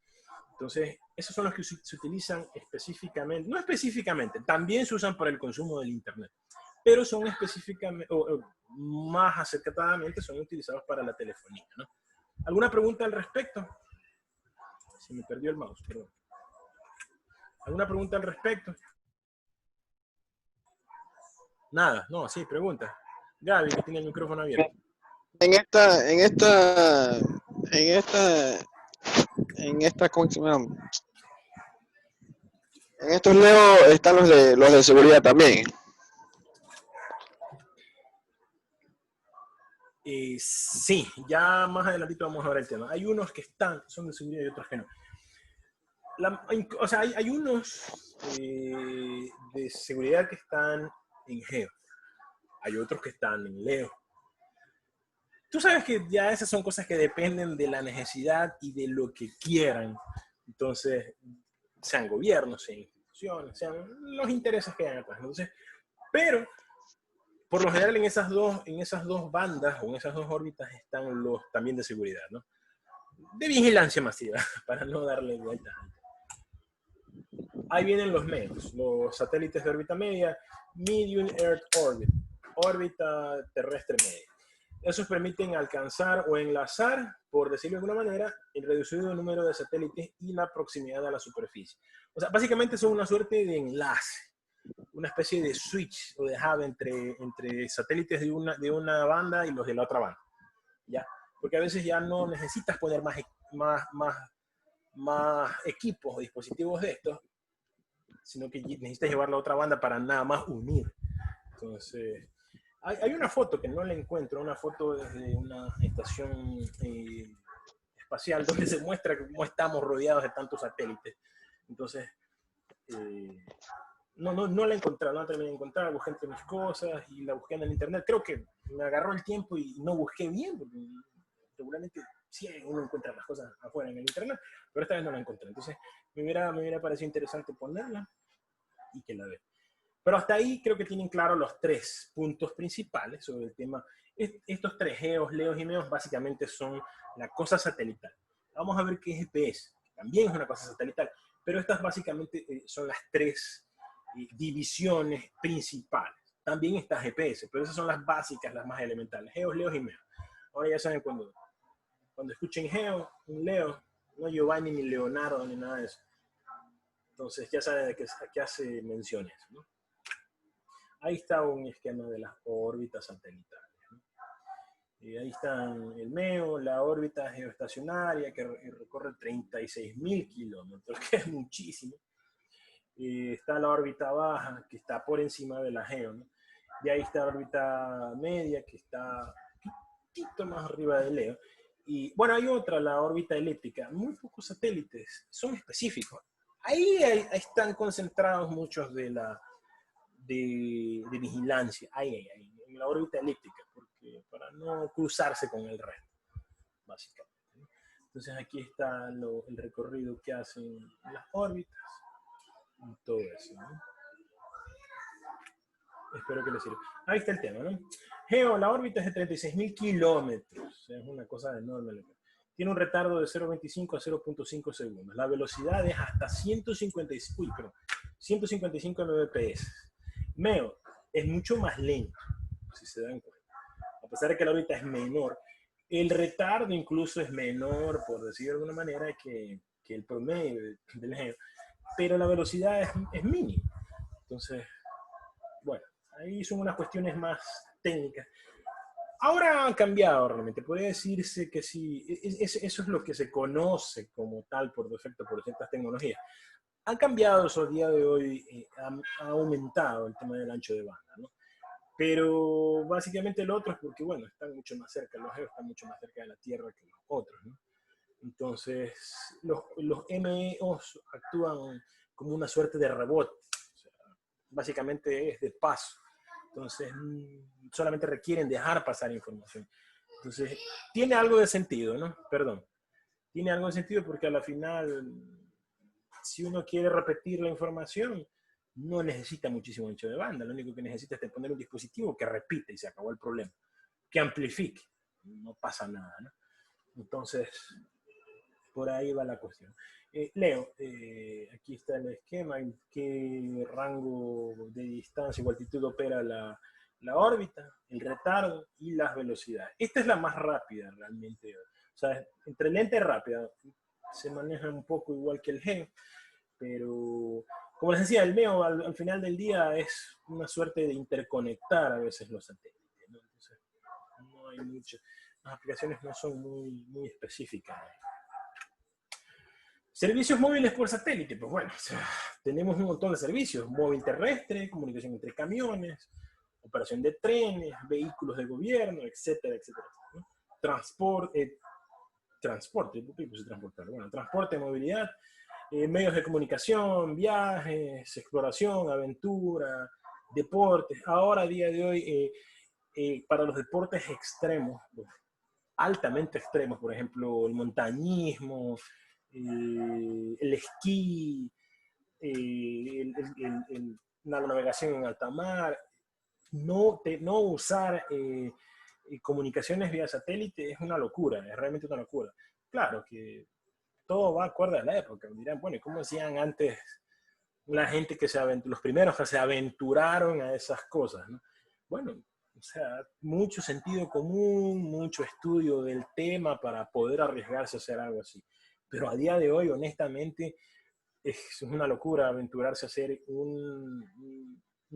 Entonces, esos son los que se utilizan específicamente, no específicamente, también se usan para el consumo del Internet, pero son específicamente, o más acertadamente, son utilizados para la telefonía, ¿no? ¿Alguna pregunta al respecto? Se me perdió el mouse, perdón. ¿Alguna pregunta al respecto? Nada, no, sí, pregunta. Gaby, que tiene el micrófono abierto. ¿Cómo se llama? En estos Leo están los de seguridad también. Sí, ya más adelantito vamos a ver el tema. Hay unos que son de seguridad y otros que no. O sea, hay unos de seguridad que están en Geo. Hay otros que están en Leo. Tú sabes que ya esas son cosas que dependen de la necesidad y de lo que quieran. Entonces, sean gobiernos, sean instituciones, sean los intereses que hayan atrás. Entonces, pero, por lo general, en esas dos bandas o en esas dos órbitas están los también de seguridad, ¿no? De vigilancia masiva, para no darle vuelta. Ahí vienen los MEOS, los satélites de órbita media, Medium Earth Orbit, órbita terrestre media. Esos permiten alcanzar o enlazar, por decirlo de alguna manera, el reducido número de satélites y la proximidad a la superficie. O sea, básicamente son una suerte de enlace, una especie de switch o de hub entre satélites de una banda y los de la otra banda. ¿Ya? Porque a veces ya no necesitas poner más equipos o dispositivos de estos, sino que necesitas llevar la otra banda para nada más unir. Entonces, hay una foto que no la encuentro, una foto desde una estación espacial donde se muestra cómo estamos rodeados de tantos satélites. Entonces, no la encontré, no la terminé de encontrar, busqué entre mis cosas y la busqué en el internet. Creo que me agarró el tiempo y no busqué bien, porque seguramente sí uno encuentra las cosas afuera en el internet, pero esta vez no la encontré. Entonces, me hubiera parecido interesante ponerla y que la vean. Pero hasta ahí creo que tienen claro los tres puntos principales sobre el tema. Estos tres, GEOS, LEOS y MEOS, básicamente son la cosa satelital. Vamos a ver qué es GPS, que también es una cosa satelital, pero estas básicamente son las tres divisiones principales. También está GPS, pero esas son las básicas, las más elementales, GEOS, LEOS y MEOS. Ahora ya saben, cuando escuchen GEO, un LEO, no Giovanni ni Leonardo ni nada de eso. Entonces ya saben a qué hace menciones, ¿no? Ahí está un esquema de las órbitas satelitales, ¿no? Ahí están el MEO, la órbita geoestacionaria que recorre 36.000 kilómetros, que es muchísimo. Está la órbita baja, que está por encima de la GEO, ¿no? Y ahí está la órbita media, que está un poquito más arriba de LEO. Y bueno, hay otra, la órbita elíptica. Muy pocos satélites son específicos. Ahí están concentrados muchos de vigilancia, ahí, en la órbita elíptica, porque para no cruzarse con el resto, básicamente, ¿no? Entonces aquí está el recorrido que hacen las órbitas y todo eso, ¿no? Espero que les sirva. Ahí está el tema, ¿no? GEO, la órbita es de 36.000 kilómetros, es una cosa enorme. Tiene un retardo de 0.25 a 0.5 segundos. La velocidad es hasta 155 Mbps. MEO es mucho más lento, si se dan cuenta. A pesar de que la órbita es menor, el retardo incluso es menor, por decirlo de alguna manera, que el promedio del GEO, pero la velocidad es mínima. Entonces, bueno, ahí son unas cuestiones más técnicas. Ahora han cambiado realmente, podría decirse que sí, eso es lo que se conoce como tal por defecto por ciertas tecnologías. Han cambiado eso a día de hoy, ha aumentado el tema del ancho de banda, ¿no? Pero básicamente lo otro es porque, bueno, están mucho más cerca, los GEO están mucho más cerca de la Tierra que los otros, ¿no? Entonces, los MEOs actúan como una suerte de rebote. O sea, básicamente es de paso. Entonces, solamente requieren dejar pasar información. Entonces, tiene algo de sentido, ¿no? Perdón. Tiene algo de sentido porque a la final, si uno quiere repetir la información, no necesita muchísimo ancho de banda. Lo único que necesita es poner un dispositivo que repite y se acabó el problema. Que amplifique. No pasa nada, ¿no? Entonces, por ahí va la cuestión. Leo, aquí está el esquema, en qué rango de distancia o altitud opera la órbita, el retardo y las velocidades. Esta es la más rápida realmente. O sea, entre lenta y rápida se maneja un poco igual que el G, pero como les decía, el MEO al final del día es una suerte de interconectar a veces los satélites, ¿no? Entonces, no hay mucho, las aplicaciones no son muy específicas. Servicios móviles por satélite, pues bueno, o sea, tenemos un montón de servicios, móvil terrestre, comunicación entre camiones, operación de trenes, vehículos de gobierno, etcétera, etcétera, ¿no? Transporte, movilidad, medios de comunicación, viajes, exploración, aventura, deportes. Ahora, a día de hoy, para los deportes extremos, altamente extremos, por ejemplo, el montañismo, el esquí, la navegación en alta mar, no usar comunicaciones vía satélite es una locura, es realmente una locura. Claro que todo va acorde a la época. Dirán, bueno, ¿cómo decían antes la gente que los primeros que se aventuraron a esas cosas, ¿no? Bueno, o sea, mucho sentido común, mucho estudio del tema para poder arriesgarse a hacer algo así. Pero a día de hoy, honestamente, es una locura aventurarse a hacer una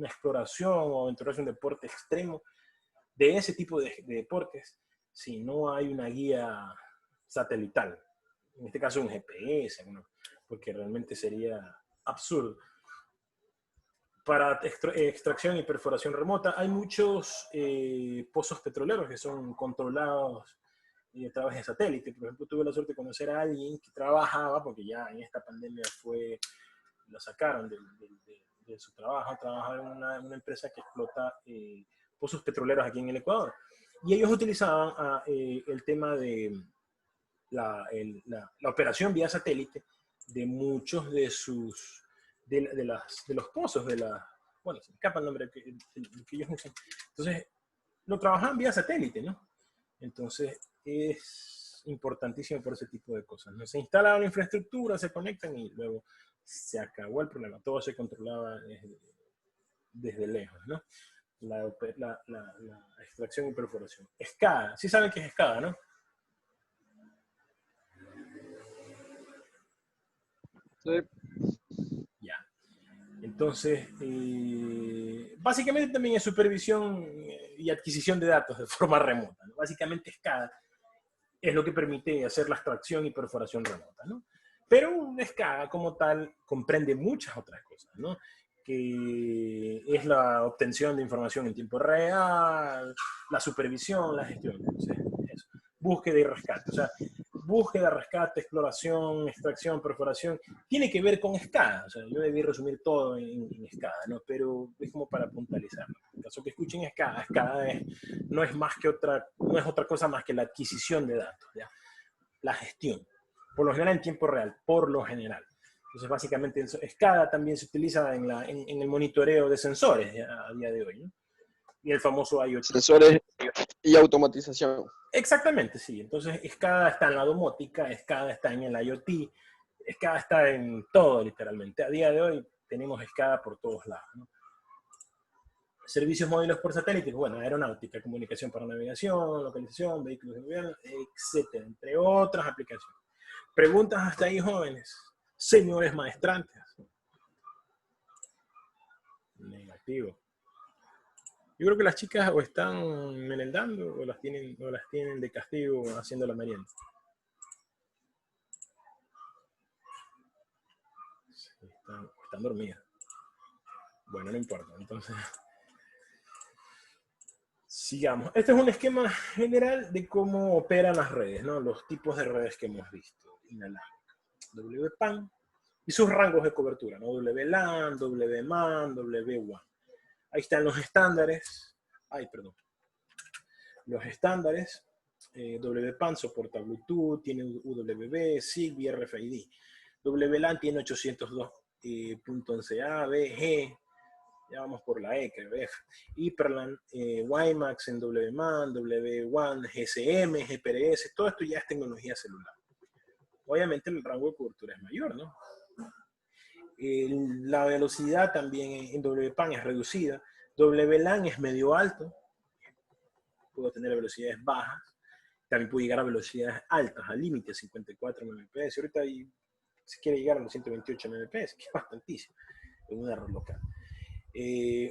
exploración o aventurarse a un deporte extremo de ese tipo de deportes si no hay una guía satelital. En este caso un GPS, ¿no? Porque realmente sería absurdo. Para extracción y perforación remota hay muchos pozos petroleros que son controlados a través de satélite. Por ejemplo, tuve la suerte de conocer a alguien que trabajaba, porque ya en esta pandemia lo sacaron de su trabajo, trabajaba en una empresa que explota pozos petroleros aquí en el Ecuador. Y ellos utilizaban el tema de la operación vía satélite de muchos de los pozos, bueno, se me escapa el nombre que ellos usan. Entonces, lo trabajaban vía satélite, ¿no? Entonces, es importantísimo por ese tipo de cosas, ¿no? Se instala la infraestructura, se conectan y luego se acabó el problema. Todo se controlaba desde lejos, ¿no? La extracción y perforación. SCADA, sí saben qué es SCADA, ¿no? Sí. Ya. Entonces, básicamente también es supervisión y adquisición de datos de forma remota, ¿no? Básicamente SCADA es lo que permite hacer la extracción y perforación remota, ¿no? Pero SCADA como tal comprende muchas otras cosas, ¿no? Que es la obtención de información en tiempo real, la supervisión, la gestión, entonces, eso. Búsqueda y rescate, o sea, búsqueda, rescate, exploración, extracción, perforación, tiene que ver con SCADA. O sea, yo debí resumir todo en SCADA, ¿no? Pero es como para puntualizar. En caso que escuchen SCADA, SCADA no es otra cosa más que la adquisición de datos, ¿ya? La gestión. Por lo general en tiempo real, por lo general. Entonces, básicamente, SCADA también se utiliza en el monitoreo de sensores a día de hoy, ¿no? Y el famoso IoT. Sensores y automatización. Exactamente, sí. Entonces, SCADA está en la domótica, SCADA está en el IoT, SCADA está en todo, literalmente. A día de hoy tenemos SCADA por todos lados, ¿no? Servicios móviles por satélite, bueno, aeronáutica, comunicación para navegación, localización, vehículos de gobierno, etcétera, entre otras aplicaciones. Preguntas hasta ahí, jóvenes, señores maestrantes. Negativo. Yo creo que las chicas o están merendando o las tienen de castigo haciendo la merienda. Sí, están dormidas. Bueno, no importa. Entonces, sigamos. Este es un esquema general de cómo operan las redes, ¿no? Los tipos de redes que hemos visto. Inalámbrica, WPAN, Y sus rangos de cobertura, ¿no? WLAN, WMAN, WWAN. Ahí están los estándares. Ay, perdón. Los estándares. WPAN soporta Bluetooth, tiene UWB, Zigbee, RFID. WLAN tiene 802.11a, B, G. Ya vamos por la E, creo, F. Hyperland, WiMAX en WMAN, WWAN, GSM, GPRS. Todo esto ya es tecnología celular. Obviamente el rango de cobertura es mayor, ¿no? La velocidad también en WPAN es reducida. WLAN es medio alto. Puedo tener velocidades bajas. También puedo llegar a velocidades altas, al límite, 54 Mbps. Ahorita se quiere llegar a los 128 Mbps, que es bastantísimo. Es un error local.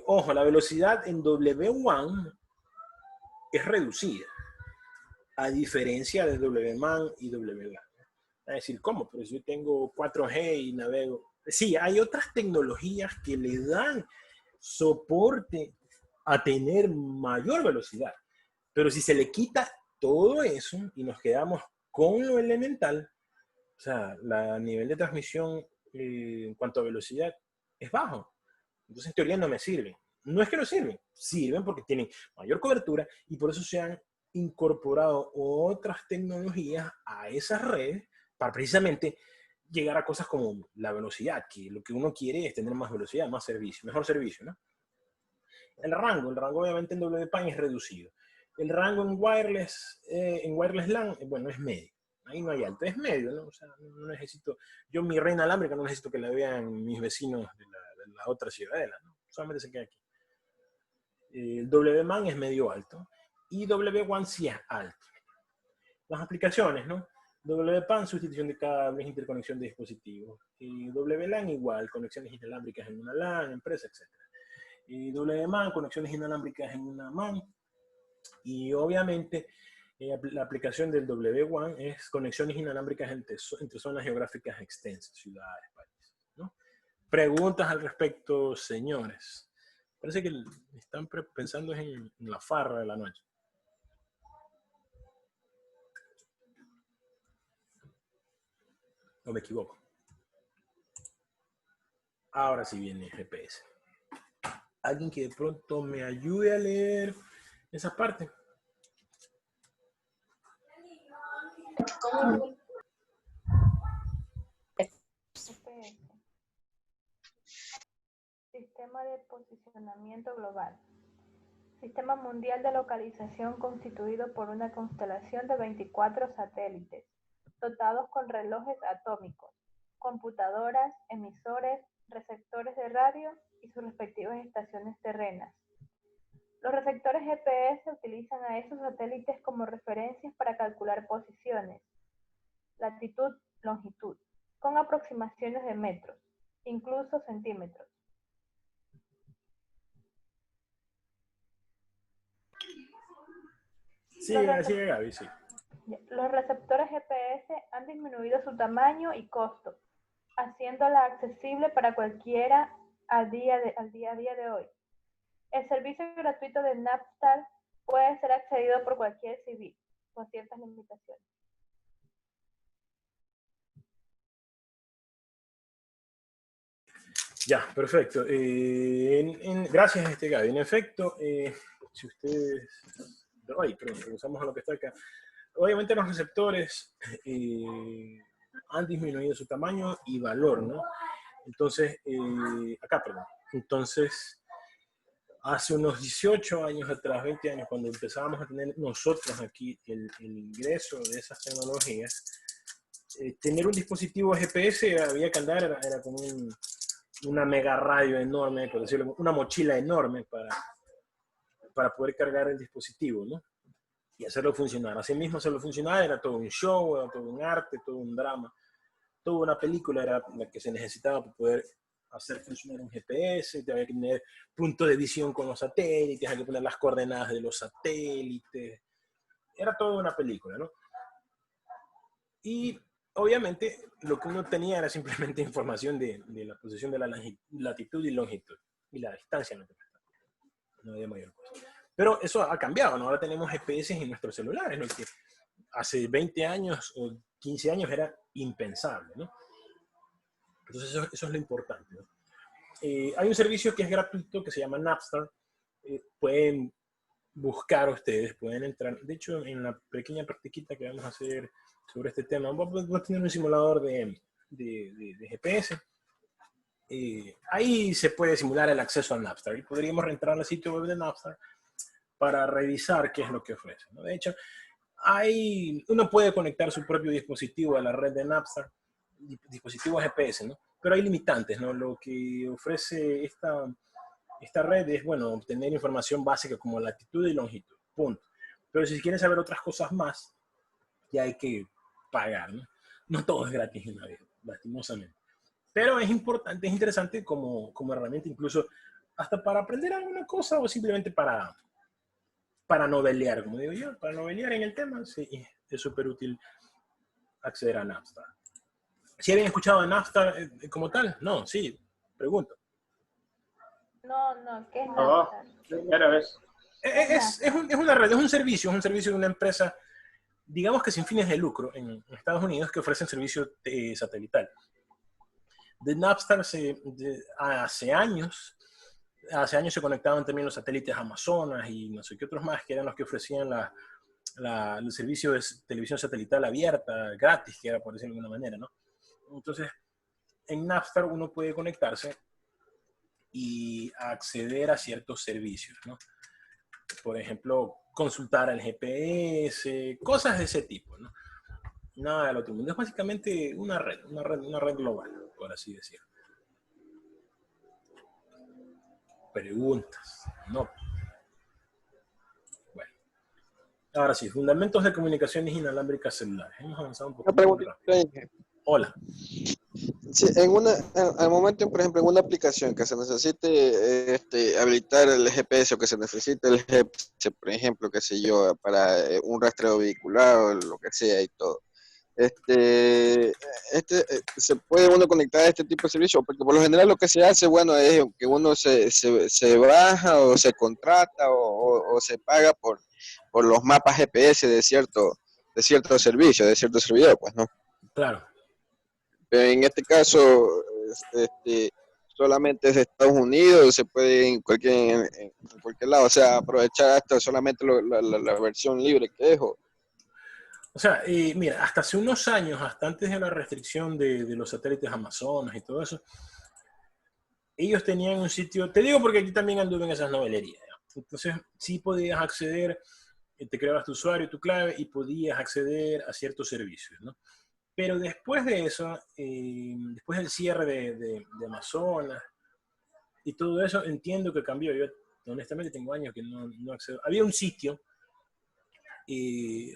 Ojo, la velocidad en WWAN es reducida, a diferencia de WMAN y WLAN. Es decir, ¿cómo? Pero si yo tengo 4G y navego... Sí, hay otras tecnologías que le dan soporte a tener mayor velocidad. Pero si se le quita todo eso y nos quedamos con lo elemental, o sea, el nivel de transmisión en cuanto a velocidad es bajo. Entonces, en teoría no me sirven. No es que no sirven, sirven porque tienen mayor cobertura y por eso se han incorporado otras tecnologías a esas redes para precisamente llegar a cosas como la velocidad, que lo que uno quiere es tener más velocidad, más servicio, mejor servicio, ¿no? El rango obviamente en WPAN es reducido. El rango en wireless LAN, bueno, es medio. Ahí no hay alto, es medio, ¿no? O sea, no necesito, yo mi red inalámbrica no necesito que la vean mis vecinos de la otra ciudadela, ¿no? Solamente se queda aquí. El WMAN es medio alto y WWAN sí es alto. Las aplicaciones, ¿no? WPAN, sustitución de cables, interconexión de dispositivos. Y WLAN igual, conexiones inalámbricas en una LAN, empresa, etc. Y WMAN, conexiones inalámbricas en una MAN. Y obviamente la aplicación del WWAN es conexiones inalámbricas entre zonas geográficas extensas, ciudades, países, ¿no? Preguntas al respecto, señores. Parece que están pensando en la farra de la noche. ¿O me equivoco? Ahora sí viene GPS. ¿Alguien que de pronto me ayude a leer esa parte? Sistema de posicionamiento global. Sistema mundial de localización constituido por una constelación de 24 satélites, dotados con relojes atómicos, computadoras, emisores, receptores de radio y sus respectivas estaciones terrenas. Los receptores GPS utilizan a esos satélites como referencias para calcular posiciones, latitud, longitud, con aproximaciones de metros, incluso centímetros. Sí, así es, Gaby, sí. Los receptores GPS han disminuido su tamaño y costo, haciéndola accesible para cualquiera al día a día de hoy. El servicio gratuito de Navstar puede ser accedido por cualquier civil, con ciertas limitaciones. Ya, perfecto. Gracias, Gaby. En efecto, si ustedes... Ay, perdón, regresamos a lo que está acá. Obviamente los receptores han disminuido su tamaño y valor, ¿no? Entonces, Entonces, hace unos 18 años atrás, 20 años, cuando empezábamos a tener nosotros aquí el ingreso de esas tecnologías, tener un dispositivo GPS había que andar, era como una mega radio enorme, por decirlo, una mochila enorme para poder cargar el dispositivo, ¿no? Y hacerlo funcionar. Así mismo hacerlo funcionar era todo un show, era todo un arte, todo un drama, toda una película era la que se necesitaba para poder hacer funcionar un GPS, había que tener punto de visión con los satélites, había que poner las coordenadas de los satélites, era toda una película, ¿no? Y obviamente lo que uno tenía era simplemente información de la posición de la latitud y longitud, y la distancia no había mayor cosa. Pero eso ha cambiado, ¿no? Ahora tenemos GPS en nuestros celulares, lo que hace 20 años o 15 años era impensable, ¿no? Entonces eso es lo importante, ¿no? Hay un servicio que es gratuito que se llama Napster. Pueden buscar ustedes, pueden entrar. De hecho, en la pequeña practiquita que vamos a hacer sobre este tema, voy a tener un simulador de GPS. Ahí se puede simular el acceso a Napster y podríamos entrar al sitio web de Napster para revisar qué es lo que ofrece, ¿no? De hecho, uno puede conectar su propio dispositivo a la red de Napster, dispositivo GPS, ¿no? Pero hay limitantes, ¿no? Lo que ofrece esta red es, bueno, obtener información básica como latitud y longitud, punto. Pero si quieren saber otras cosas más, ya hay que pagar, ¿no? No todo es gratis en la vida, lastimosamente. Pero es importante, es interesante como herramienta, incluso hasta para aprender alguna cosa o simplemente para novelear, como digo yo, para novelear en el tema, sí, es súper útil acceder a Napster. ¿Sí habían escuchado de Napster como tal? No, sí, pregunto. No, ¿qué es No, Napster? primera vez. Es una red, es un servicio de una empresa, digamos que sin fines de lucro, en Estados Unidos, que ofrecen servicio satelital. De Napster hace años se conectaban también los satélites Amazonas y no sé qué otros más, que eran los que ofrecían el servicio de televisión satelital abierta, gratis, que era por decirlo de alguna manera, ¿no? Entonces, en Napster uno puede conectarse y acceder a ciertos servicios, ¿no? Por ejemplo, consultar el GPS, cosas de ese tipo, ¿no? Nada del otro mundo. Es básicamente una red global, por así decirlo. Preguntas, ¿no? Bueno. Ahora sí, fundamentos de comunicaciones inalámbricas celulares. Hemos avanzado un Una poquito muy pregunta. rápido. Hola. Sí, al momento, por ejemplo, en una aplicación que se necesite habilitar el GPS o que se necesite el GPS, por ejemplo, qué sé yo, para un rastreo vehicular o lo que sea y todo. ¿Se puede uno conectar a este tipo de servicio? Porque por lo general lo que se hace, bueno, es que uno se baja o se contrata o se paga por los mapas GPS de cierto servicio, de cierto servidor, pues, ¿no? Claro. Pero en este caso, solamente es de Estados Unidos, se puede en cualquier lado, o sea, aprovechar hasta solamente la versión libre que es. O sea, mira, hasta hace unos años, hasta antes de la restricción de los satélites Amazonas y todo eso, ellos tenían un sitio, te digo porque aquí también anduve en esas novelerías, ¿no? Entonces, sí podías acceder, te creabas tu usuario, tu clave y podías acceder a ciertos servicios, ¿no? Pero después de eso, después del cierre de Amazonas y todo eso, entiendo que cambió. Yo honestamente tengo años que no accedo. Había un sitio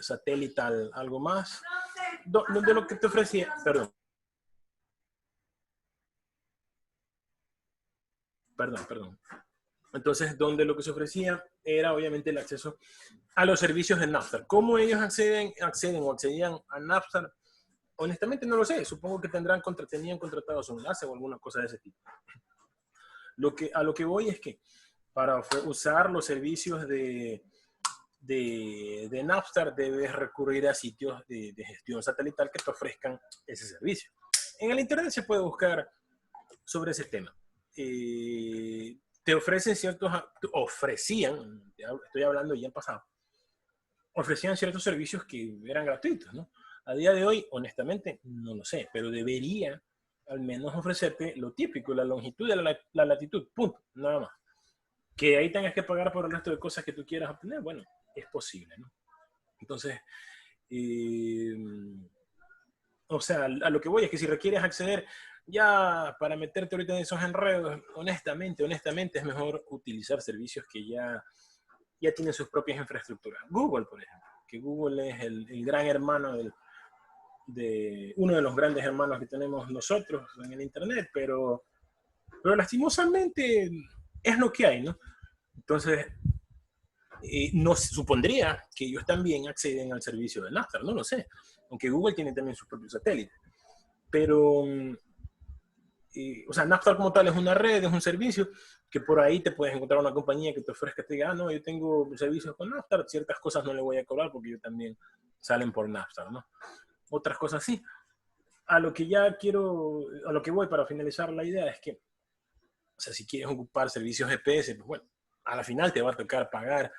satelital, algo más, donde lo que te ofrecía, perdón. Entonces, donde lo que se ofrecía era obviamente el acceso a los servicios de Napster. ¿Cómo ellos accedían a Napster? Honestamente no lo sé. Supongo que tenían contratado su enlace o alguna cosa de ese tipo. A lo que voy es que para usar los servicios de Napster debes recurrir a sitios de gestión satelital que te ofrezcan ese servicio. En el internet se puede buscar sobre ese tema. Te ofrecen estoy hablando ya en pasado, ofrecían ciertos servicios que eran gratuitos, ¿no? A día de hoy, honestamente, no lo sé, pero debería al menos ofrecerte lo típico, la longitud y la latitud, punto, nada más. Que ahí tengas que pagar por el resto de cosas que tú quieras obtener, bueno, es posible, ¿no? Entonces, o sea, a lo que voy es que si requieres acceder ya para meterte ahorita en esos enredos, honestamente, es mejor utilizar servicios que ya tienen sus propias infraestructuras. Google, por ejemplo, que Google es el gran hermano uno de los grandes hermanos que tenemos nosotros en el Internet, pero lastimosamente es lo que hay, ¿no? Entonces, no supondría que ellos también acceden al servicio de Napster, no lo sé, aunque Google tiene también sus propios satélites. Pero, o sea, Napster como tal es una red, es un servicio que por ahí te puedes encontrar una compañía que te ofrezca, te diga, no, yo tengo servicios con Napster, ciertas cosas no le voy a cobrar porque yo también salen por Napster, ¿no? Otras cosas sí. a lo que ya quiero, a lo que voy para finalizar la idea es que, o sea, si quieres ocupar servicios GPS, pues bueno, a la final te va a tocar pagar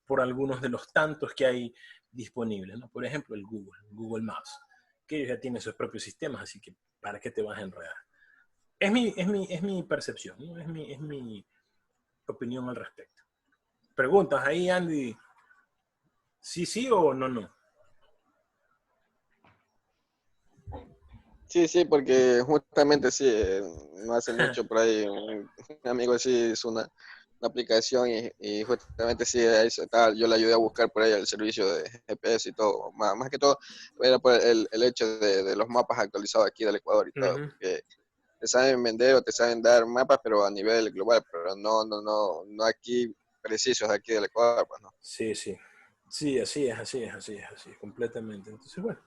por algunos de los tantos que hay disponibles, ¿no? Por ejemplo, el Google Maps, que ellos ya tienen sus propios sistemas, así que ¿para qué te vas a enredar? Es mi percepción, ¿no? Es mi opinión al respecto. ¿Preguntas ahí, Andy? ¿Sí o no? Sí, porque justamente sí, no hace mucho por ahí un amigo sí hizo una aplicación y justamente sí, ahí yo le ayudé a buscar por ahí el servicio de GPS y todo, más que todo era por el hecho de los mapas actualizados aquí del Ecuador y todo, porque te saben vender o te saben dar mapas, pero a nivel global, pero no aquí precisos aquí del Ecuador, pues no. Sí, así es, completamente. Entonces, bueno,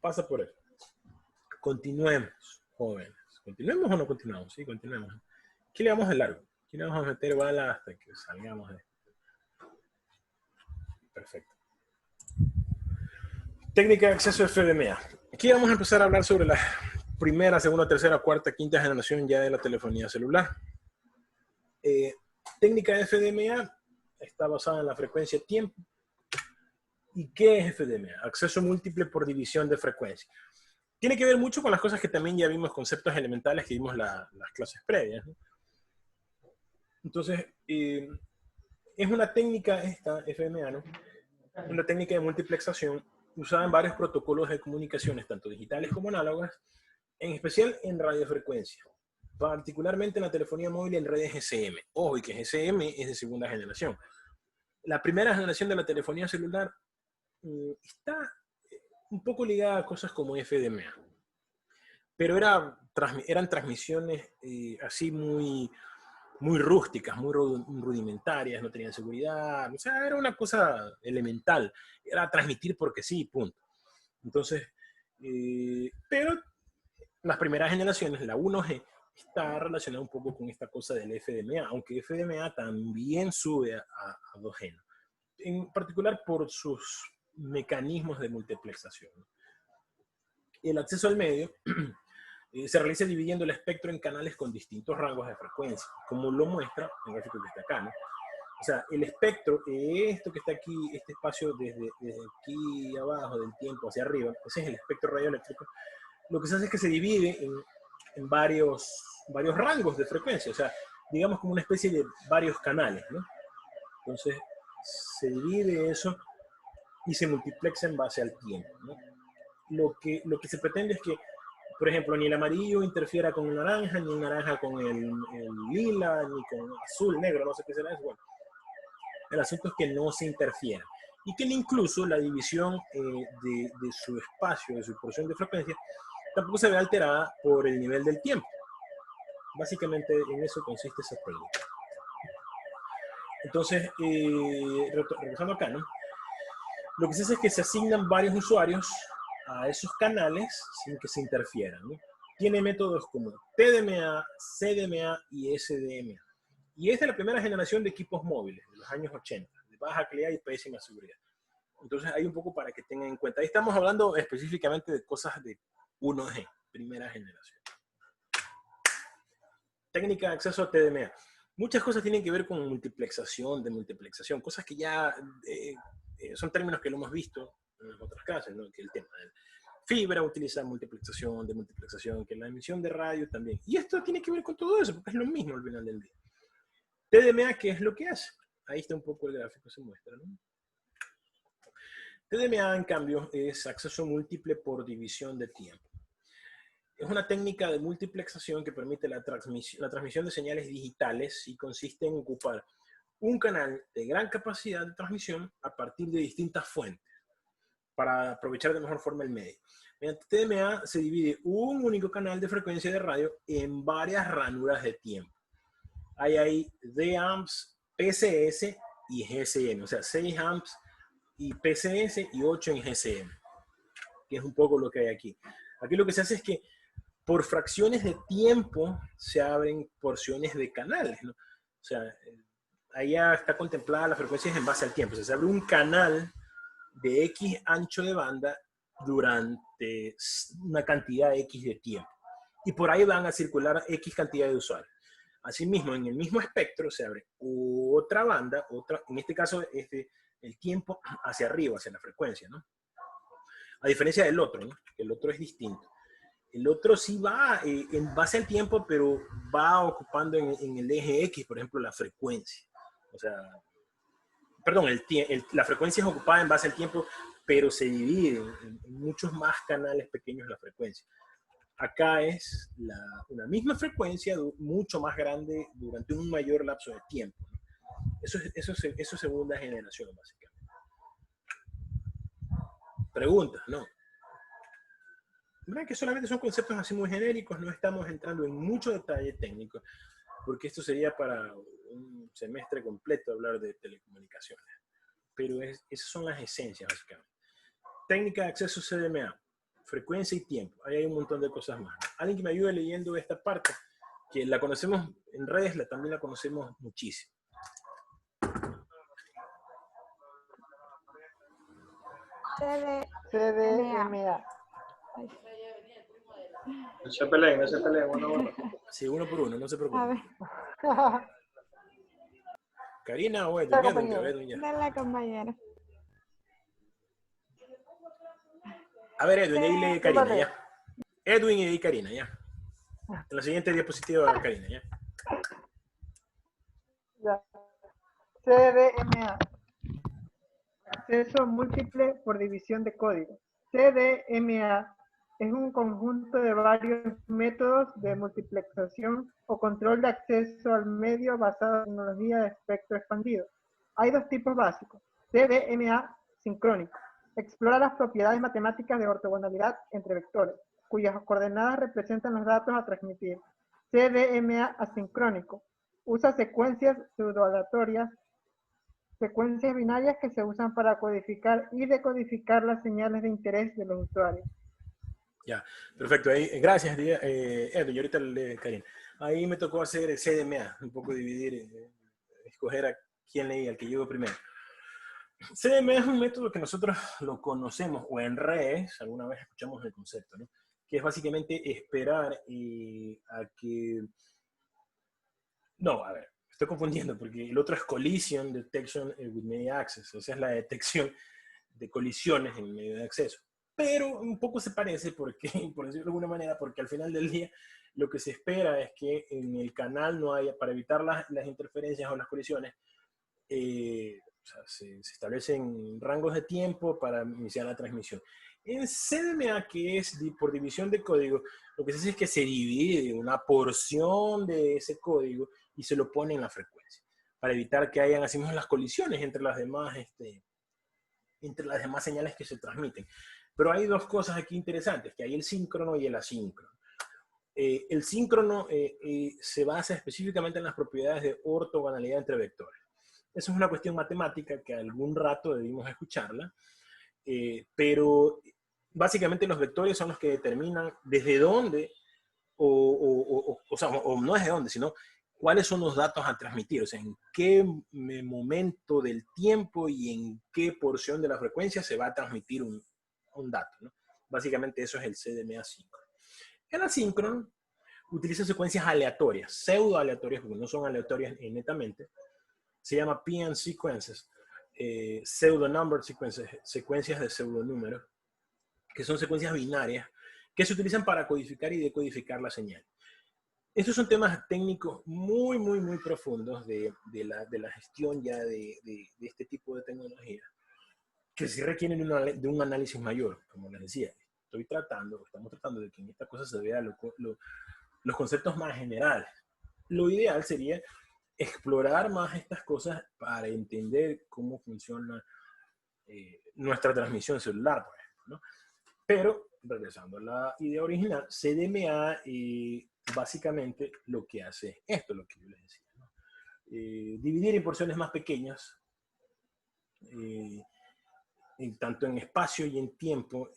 pasa por eso. Continuemos, jóvenes. ¿Continuemos o no continuamos? Sí, continuemos. ¿Qué le vamos de largo? ¿Qué le vamos a meter bala hasta que salgamos de...? Perfecto. Técnica de acceso FDMA. Aquí vamos a empezar a hablar sobre la primera, segunda, tercera, cuarta, quinta generación ya de la telefonía celular. Técnica de FDMA está basada en la frecuencia tiempo. ¿Y qué es FDMA? Acceso múltiple por división de frecuencia. Tiene que ver mucho con las cosas que también ya vimos, conceptos elementales que vimos las clases previas, ¿no? Entonces, es una técnica esta, FDMA, ¿no? Una técnica de multiplexación usada en varios protocolos de comunicaciones, tanto digitales como análogas, en especial en radiofrecuencia, particularmente en la telefonía móvil y en redes GSM. Ojo, y que GSM es de segunda generación. La primera generación de la telefonía celular está un poco ligada a cosas como FDMA, pero eran transmisiones así muy rústicas, muy rudimentarias, no tenían seguridad, o sea, era una cosa elemental, era transmitir porque sí, punto. Entonces, pero las primeras generaciones, la 1G, está relacionada un poco con esta cosa del FDMA, aunque FDMA también sube a 2G, ¿no? En particular por sus mecanismos de multiplexación. El acceso al medio se realiza dividiendo el espectro en canales con distintos rangos de frecuencia, como lo muestra el gráfico que está acá, ¿no? O sea, el espectro, esto que está aquí, este espacio desde aquí abajo del tiempo hacia arriba, ese es el espectro radioeléctrico. Lo que se hace es que se divide en varios rangos de frecuencia, o sea, digamos como una especie de varios canales, ¿no? Entonces, se divide eso y se multiplexa en base al tiempo, ¿no? Lo que se pretende es que, por ejemplo, ni el amarillo interfiera con el naranja, ni el naranja con el lila, ni con azul, negro, no sé qué será eso. Bueno, el asunto es que no se interfiera. Y que incluso la división de su espacio, de su porción de frecuencia, tampoco se ve alterada por el nivel del tiempo. Básicamente en eso consiste esa técnica. Entonces, regresando acá, ¿no? Lo que se hace es que se asignan varios usuarios a esos canales sin que se interfieran, ¿no? Tiene métodos como TDMA, CDMA y SDMA. Y es de la primera generación de equipos móviles, de los años 80, de baja calidad y pésima seguridad. Entonces hay un poco para que tengan en cuenta. Ahí estamos hablando específicamente de cosas de 1G, primera generación. Técnica de acceso a TDMA. Muchas cosas tienen que ver con multiplexación, demultiplexación, cosas que ya son términos que lo hemos visto en otras clases, ¿no? Que el tema de fibra utiliza multiplexación, demultiplexación, que la emisión de radio también. Y esto tiene que ver con todo eso, porque es lo mismo al final del día. TDMA, ¿qué es lo que hace? Ahí está un poco el gráfico, se muestra, ¿no? TDMA, en cambio, es acceso múltiple por división de tiempo. Es una técnica de multiplexación que permite la transmisión de señales digitales y consiste en ocupar un canal de gran capacidad de transmisión a partir de distintas fuentes para aprovechar de mejor forma el medio. Mediante TDMA se divide un único canal de frecuencia de radio en varias ranuras de tiempo. Hay ahí D-amps, PCS y GSM, o sea, 6 amps y PCS y 8 en GSM, que es un poco lo que hay aquí. Aquí lo que se hace es que por fracciones de tiempo se abren porciones de canales, ¿no? O sea, ahí ya está contemplada las frecuencias en base al tiempo. O sea, se abre un canal de X ancho de banda durante una cantidad X de tiempo. Y por ahí van a circular X cantidad de usuarios. Asimismo, en el mismo espectro se abre otra banda, en este caso es el tiempo hacia arriba, hacia la frecuencia, ¿no? A diferencia del otro, ¿no? El otro es distinto. El otro sí va en base al tiempo, pero va ocupando en el eje X, por ejemplo, la frecuencia. O sea, perdón, la frecuencia es ocupada en base al tiempo, pero se divide en muchos más canales pequeños la frecuencia. Acá es una misma frecuencia, mucho más grande durante un mayor lapso de tiempo, ¿no? Eso es segunda generación, básicamente. Preguntas, ¿no? ¿Verdad que solamente son conceptos así muy genéricos? No estamos entrando en mucho detalle técnico, porque esto sería para un semestre completo hablar de telecomunicaciones. Pero esas son las esencias, básicamente. Técnica de acceso CDMA, frecuencia y tiempo. Ahí hay un montón de cosas más. Alguien que me ayude leyendo esta parte, que la conocemos en redes, también la conocemos muchísimo. CDMA. No se peleen, uno. Sí, uno por uno, no se preocupe. A ver, Karina o Edwin, la Edwin, compañera. creo, Edwin ya. Dale, compañera. A ver, Edwin, ahí lee Karina, Vale. ya. Edwin y ahí Karina, ya. En la siguiente diapositiva, Karina, ya. Ya. CDMA. Acceso múltiple por división de código. CDMA es un conjunto de varios métodos de multiplexación o control de acceso al medio basado en tecnología de espectro expandido. Hay dos tipos básicos. CDMA sincrónico. Explora las propiedades matemáticas de ortogonalidad entre vectores, cuyas coordenadas representan los datos a transmitir. CDMA asincrónico. Usa secuencias pseudoaleatorias, secuencias binarias que se usan para codificar y decodificar las señales de interés de los usuarios. Ya, perfecto. Ahí, gracias, Edwin. Y ahorita lee Karina. Ahí me tocó hacer el CDMA, un poco dividir, escoger a quién leía, el que llegó primero. CDMA es un método que nosotros lo conocemos, o en redes, alguna vez escuchamos el concepto, ¿no? Que es básicamente esperar a que... No, a ver, estoy confundiendo, porque el otro es Collision Detection with Media Access, o sea, es la detección de colisiones en medio de acceso. Pero un poco se parece, porque, por decirlo de alguna manera, porque al final del día lo que se espera es que en el canal no haya, para evitar las interferencias o las colisiones, o sea, se establecen rangos de tiempo para iniciar la transmisión. En CDMA, que es por división de código, lo que se hace es que se divide una porción de ese código y se lo pone en la frecuencia, para evitar que hayan así mismo las colisiones entre las demás señales que se transmiten. Pero hay dos cosas aquí interesantes, que hay el síncrono y el asíncrono. El síncrono se basa específicamente en las propiedades de ortogonalidad entre vectores. Eso es una cuestión matemática que algún rato debimos escucharla, pero básicamente los vectores son los que determinan desde dónde, o no desde dónde, sino cuáles son los datos a transmitir, o sea, en qué momento del tiempo y en qué porción de la frecuencia se va a transmitir un dato, ¿no? Básicamente eso es el CDMA síncrono. El asíncrono utiliza secuencias aleatorias, pseudo aleatorias, porque no son aleatorias netamente. Se llama PN sequences, pseudo number sequences, secuencias de pseudonúmeros, que son secuencias binarias que se utilizan para codificar y decodificar la señal. Estos son temas técnicos muy, muy, muy profundos de la gestión ya de este tipo de tecnología, que sí requieren de un análisis mayor, como les decía. Estamos tratando de que en esta cosa se vean los conceptos más generales. Lo ideal sería explorar más estas cosas para entender cómo funciona nuestra transmisión celular, por ejemplo, ¿no? Pero, regresando a la idea original, CDMA básicamente lo que hace es esto, lo que yo les decía, ¿no? Dividir en porciones más pequeñas, tanto en espacio y en tiempo,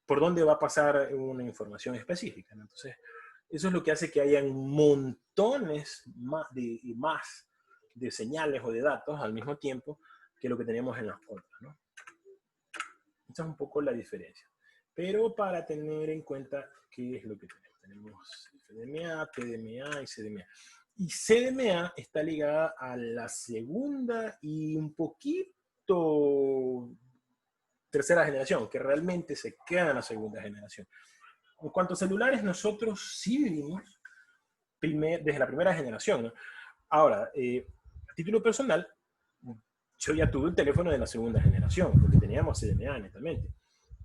por dónde va a pasar una información específica, ¿no? Entonces, eso es lo que hace que hayan montones más de señales o de datos al mismo tiempo que lo que tenemos en las otras, ¿no? esa es un poco la diferencia. Pero para tener en cuenta qué es lo que tenemos. Tenemos FDMA, TDMA y CDMA. Y CDMA está ligada a la segunda y un poquito tercera generación, que realmente se queda en la segunda generación. En cuanto a celulares, nosotros sí vivimos desde la primera generación, ¿no? Ahora, a título personal, yo ya tuve un teléfono de la segunda generación, porque teníamos CDMA netamente.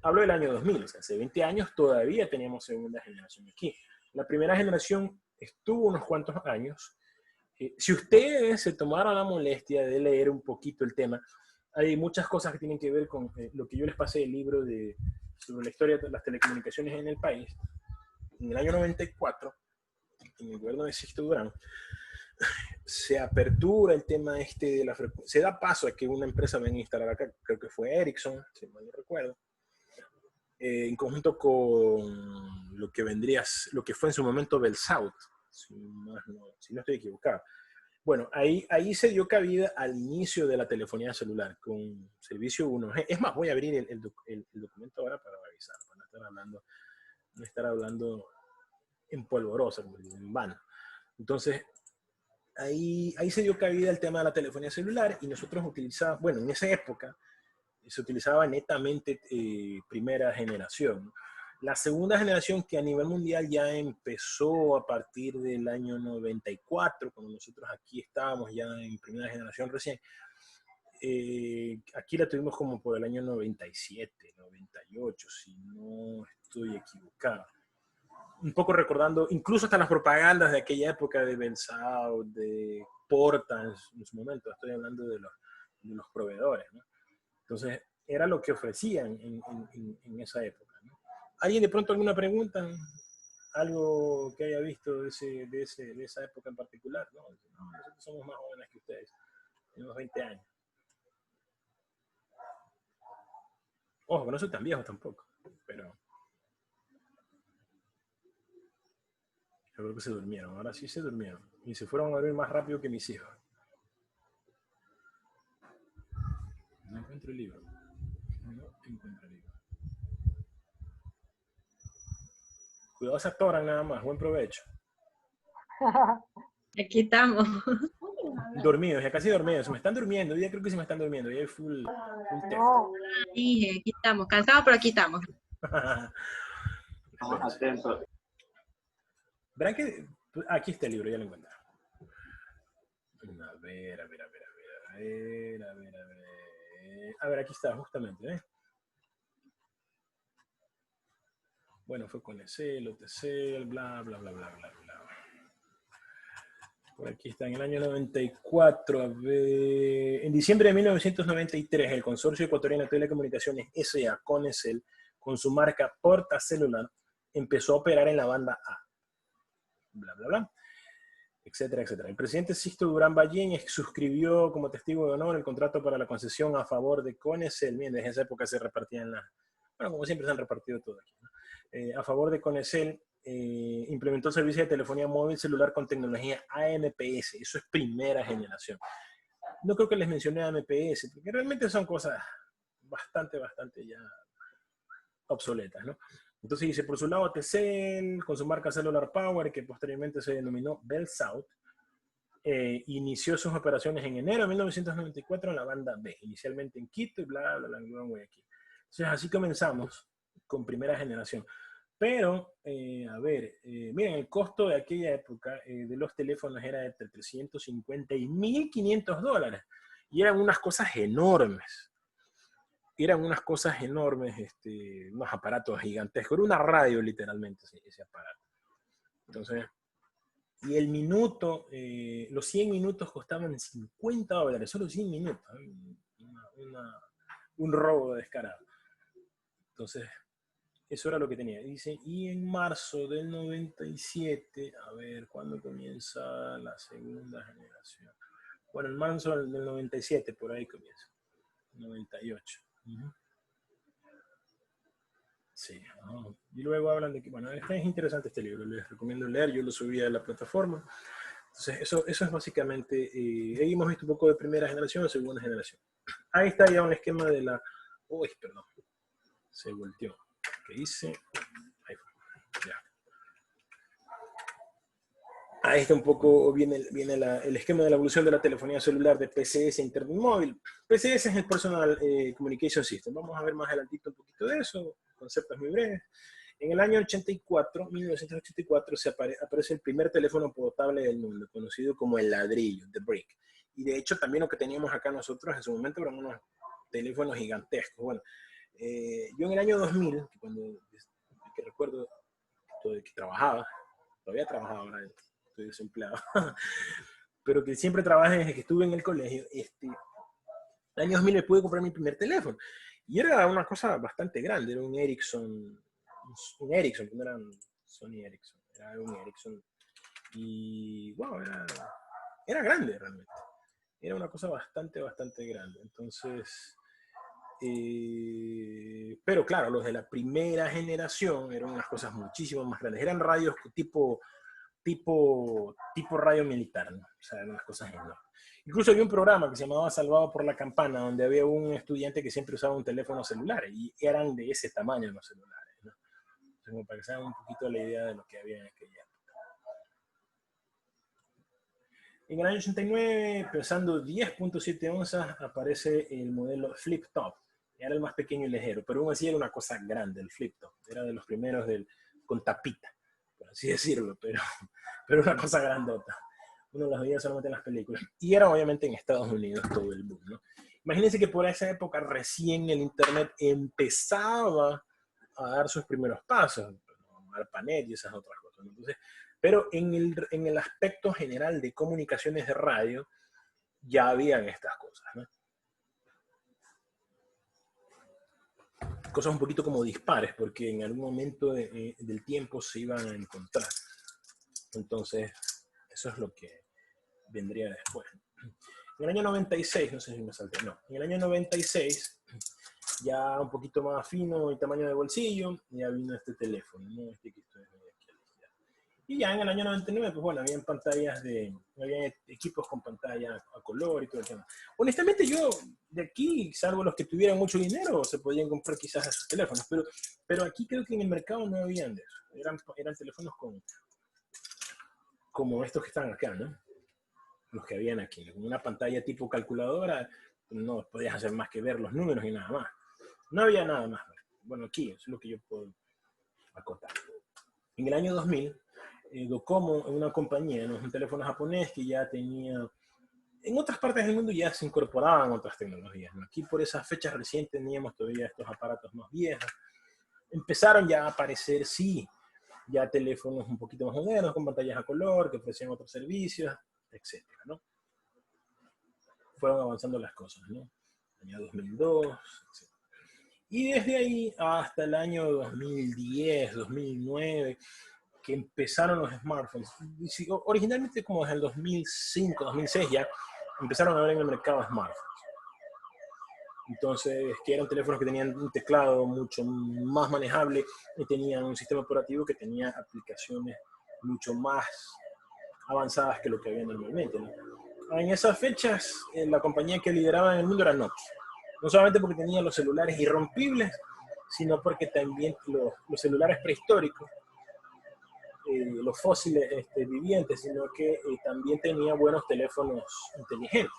Hablo del año 2000, o sea, hace 20 años todavía teníamos segunda generación aquí. La primera generación estuvo unos cuantos años. Si ustedes se tomaron la molestia de leer un poquito el tema, hay muchas cosas que tienen que ver con lo que yo les pasé el libro sobre la historia de las telecomunicaciones en el país. En el año 94, en el gobierno de Sixto Durán, se apertura el tema de la frecuencia. Se da paso a que una empresa venga a instalar acá, creo que fue Ericsson, si mal no recuerdo, en conjunto con lo que fue en su momento BellSouth, si no estoy equivocado. Bueno, ahí se dio cabida al inicio de la telefonía celular con servicio 1G. Es más, voy a abrir el documento ahora para revisar, para no estar hablando en polvorosa, en vano. Entonces, ahí se dio cabida el tema de la telefonía celular y nosotros utilizábamos, bueno, en esa época se utilizaba netamente primera generación. La segunda generación, que a nivel mundial ya empezó a partir del año 94, cuando nosotros aquí estábamos ya en primera generación recién, aquí la tuvimos como por el año 97, 98, si no estoy equivocado. Un poco recordando, incluso hasta las propagandas de aquella época de BellSouth, de Porta en su momento, estoy hablando de los proveedores, ¿no? Entonces, era lo que ofrecían en esa época, ¿no? ¿Alguien de pronto alguna pregunta? ¿Algo que haya visto de esa época en particular? No, nosotros somos más jóvenes que ustedes, tenemos 20 años. Ojo, no soy tan viejo tampoco, pero yo creo que se durmieron, ahora sí se durmieron. Y se fueron a dormir más rápido que mis hijos. No encuentro el libro. No encuentro el libro. Cuidado, se atoran nada más. Buen provecho. Aquí estamos. Dormidos, ya casi dormidos. Se me están durmiendo. Ya creo que se me están durmiendo. Ya hay full No. Sí, aquí estamos. Cansados, pero aquí estamos. Atento. Verán que aquí está el libro, ya lo encuentro. A ver, aquí está, justamente, ¿eh? Bueno, fue con ECL, OTC, bla, bla, bla, bla, bla, bla. Por aquí está, en el año 94, a ver, en diciembre de 1993, el Consorcio Ecuatoriano de Telecomunicaciones S.A. Conecel, con su marca Porta Celular, empezó a operar en la banda A. Bla, bla, bla, etcétera, etcétera. El presidente Sixto Durán Ballén suscribió como testigo de honor el contrato para la concesión a favor de Conecel. Bien, desde esa época se repartían bueno, como siempre se han repartido todo aquí, ¿no? A favor de Conecel, implementó servicios de telefonía móvil celular con tecnología AMPS. Eso es primera generación. No creo que les mencioné AMPS, porque realmente son cosas bastante ya obsoletas, ¿no? Entonces dice, por su lado, Telcel, con su marca Cellular Power, que posteriormente se denominó BellSouth, inició sus operaciones en enero de 1994 en la banda B, inicialmente en Quito y bla, bla, bla, en Guayaquil. Entonces así comenzamos con primera generación. Pero, a ver, miren, el costo de aquella época de los teléfonos era entre 350 y $1,500. Y eran unas cosas enormes. Unos aparatos gigantescos. Era una radio, literalmente, ese aparato. Entonces, y el minuto, los 100 minutos costaban $50. Solo 100 minutos. Un robo descarado. Entonces, eso era lo que tenía. Dice, y en marzo del 97, a ver, ¿cuándo comienza la segunda generación? Bueno, en marzo del 97, por ahí comienza. 98. Sí. Y luego hablan de que, bueno, es interesante este libro, les recomiendo leer, yo lo subí a la plataforma. Entonces, eso es básicamente, ahí hemos visto un poco de primera generación o segunda generación. Ahí está ya un esquema de la, Se volteó. ¿Qué hice? Ahí fue. Ya. Ahí está un poco, viene el esquema de la evolución de la telefonía celular de PCS a Internet Móvil. PCS es el Personal Communication System. Vamos a ver más adelantito un poquito de eso, conceptos muy breves. En el año 1984, aparece el primer teléfono portable del mundo, conocido como el ladrillo, The Brick. Y de hecho también lo que teníamos acá nosotros en su momento eran unos teléfonos gigantescos. Bueno, yo en el año 2000, que recuerdo que trabajaba, todavía trabajaba, ahora estoy desempleado, pero que siempre trabajé desde que estuve en el colegio, el año 2000 me pude comprar mi primer teléfono. Y era una cosa bastante grande, era un Ericsson, no era un Sony Ericsson, era un Ericsson. Y wow, era grande realmente. Era una cosa bastante grande. Entonces, pero claro, los de la primera generación eran unas cosas muchísimo más grandes. Eran radios tipo radio militar, ¿no? O sea, eran unas cosas enormes. Incluso había un programa que se llamaba Salvado por la Campana, donde había un estudiante que siempre usaba un teléfono celular, y eran de ese tamaño los celulares, ¿no? Entonces, como para que se hagan un poquito la idea de lo que había en aquella época. En el año 89, pesando 10.7 onzas, aparece el modelo Flip Top. Era el más pequeño y ligero, pero aún así era una cosa grande, el Flip Top. Era de los primeros con tapita, por así decirlo, pero una cosa grandota. Uno los veía solamente en las películas. Y era obviamente en Estados Unidos todo el boom, ¿no? Imagínense que por esa época recién el Internet empezaba a dar sus primeros pasos, ARPANET y esas otras cosas. Entonces, pero en el aspecto general de comunicaciones de radio, ya habían estas cosas, ¿no? Cosas un poquito como dispares, porque en algún momento del tiempo se iban a encontrar. Entonces, eso es lo que vendría después. En el año 96, no sé si me salté, no. En el año 96, ya un poquito más fino y tamaño de bolsillo, ya vino este teléfono, ¿no? Que estoy aquí a la izquierda. Y ya en el año 99, pues bueno, había equipos con pantalla a color y todo el tema. Honestamente, yo de aquí, salvo los que tuvieran mucho dinero, se podían comprar quizás esos teléfonos, pero aquí creo que en el mercado no habían de eso. Eran teléfonos como estos que están acá, ¿no? Los que habían aquí, con una pantalla tipo calculadora, no podías hacer más que ver los números y nada más. No había nada más. Bueno, aquí, eso es lo que yo puedo acotar. En el año 2000, Docomo, una compañía, ¿no? Un teléfono japonés que ya tenía, en otras partes del mundo ya se incorporaban otras tecnologías, ¿no? Aquí por esas fechas recién teníamos todavía estos aparatos más viejos. Empezaron ya a aparecer, sí, ya teléfonos un poquito más modernos, con pantallas a color, que ofrecían otros servicios, etcétera, ¿no? Fueron avanzando las cosas, ¿no? Año 2002, etc. Y desde ahí hasta el año 2010, 2009, que empezaron los smartphones. Originalmente como desde el 2005, 2006 ya, empezaron a ver en el mercado smartphones. Entonces, que eran teléfonos que tenían un teclado mucho más manejable y tenían un sistema operativo que tenía aplicaciones mucho más avanzadas que lo que había normalmente, ¿no? En esas fechas, la compañía que lideraba en el mundo era Nokia. No solamente porque tenía los celulares irrompibles, sino porque también los celulares prehistóricos, los fósiles vivientes, sino que también tenía buenos teléfonos inteligentes.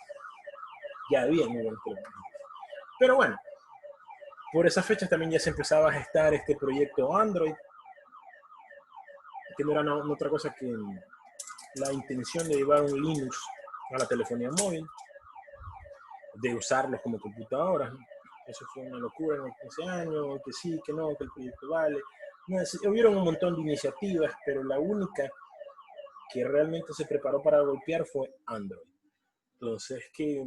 Ya había muy buenos teléfonos. Pero bueno, por esas fechas también ya se empezaba a gestar este proyecto Android, que no era otra cosa que la intención de llevar un Linux a la telefonía móvil, de usarlos como computadoras, ¿no? Eso fue una locura en ese año, que sí, que no, que el proyecto vale. No, hubieron un montón de iniciativas, pero la única que realmente se preparó para golpear fue Android. Entonces, que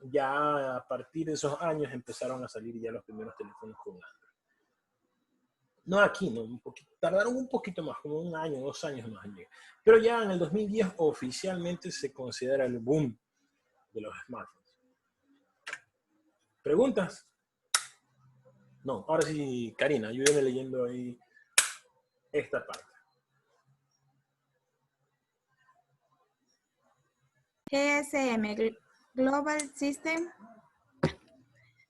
ya a partir de esos años empezaron a salir ya los primeros teléfonos con Android. No aquí, no, tardaron un poquito más, como un año, 2 años más. Pero ya en el 2010 oficialmente se considera el boom de los smartphones. ¿Preguntas? No, ahora sí, Karina, ayúdame leyendo ahí esta parte. GSM, Global System,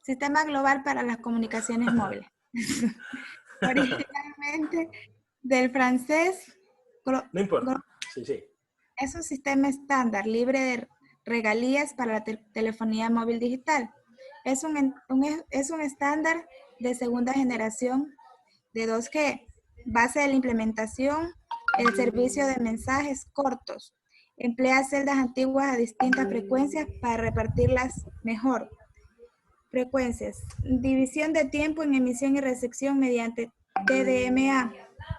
Sistema Global para las Comunicaciones Móviles. Originalmente del francés, No importa. Sí, sí. es un sistema estándar libre de regalías para la telefonía móvil digital. Es un estándar de segunda generación de 2G, base de la implementación, el servicio de mensajes cortos. Emplea celdas antiguas a distintas frecuencias para repartirlas mejor. Frecuencias. División de tiempo en emisión y recepción mediante TDMA.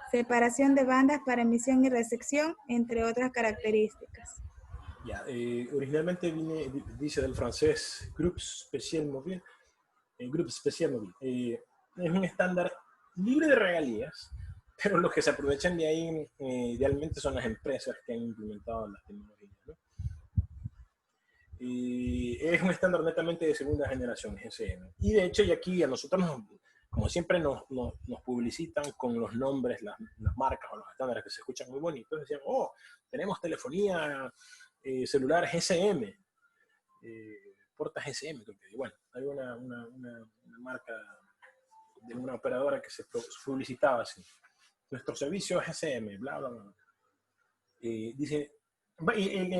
Separación de bandas para emisión y recepción, entre otras características. Ya, originalmente dice del francés Groupe Spécial Mobile. Groupe Spécial Mobile. Es un estándar libre de regalías, pero los que se aprovechan de ahí idealmente son las empresas que han implementado las tecnologías, ¿no? Es un estándar netamente de segunda generación, GSM. Y de hecho, y aquí a nosotros, como siempre, nos publicitan con los nombres, las marcas o los estándares que se escuchan muy bonitos. Decían, oh, tenemos telefonía celular GSM, porta GSM. Y bueno, hay una marca de una operadora que se publicitaba así. Nuestro servicio GSM, bla, bla, bla. Dice,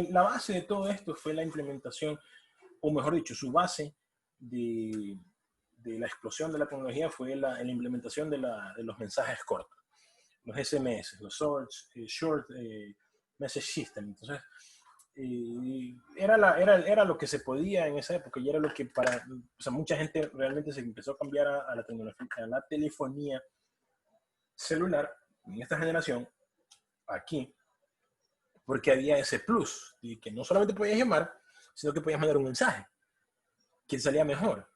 la base de todo esto fue la implementación, o mejor dicho, su base de la explosión de la tecnología fue la implementación de los mensajes cortos, los SMS, los Short Message System. Entonces, era lo que se podía en esa época y era lo que o sea, mucha gente realmente se empezó a cambiar a la tecnología, a la telefonía celular en esta generación, aquí, porque había ese plus, y que no solamente podías llamar, sino que podías mandar un mensaje, que salía mejor,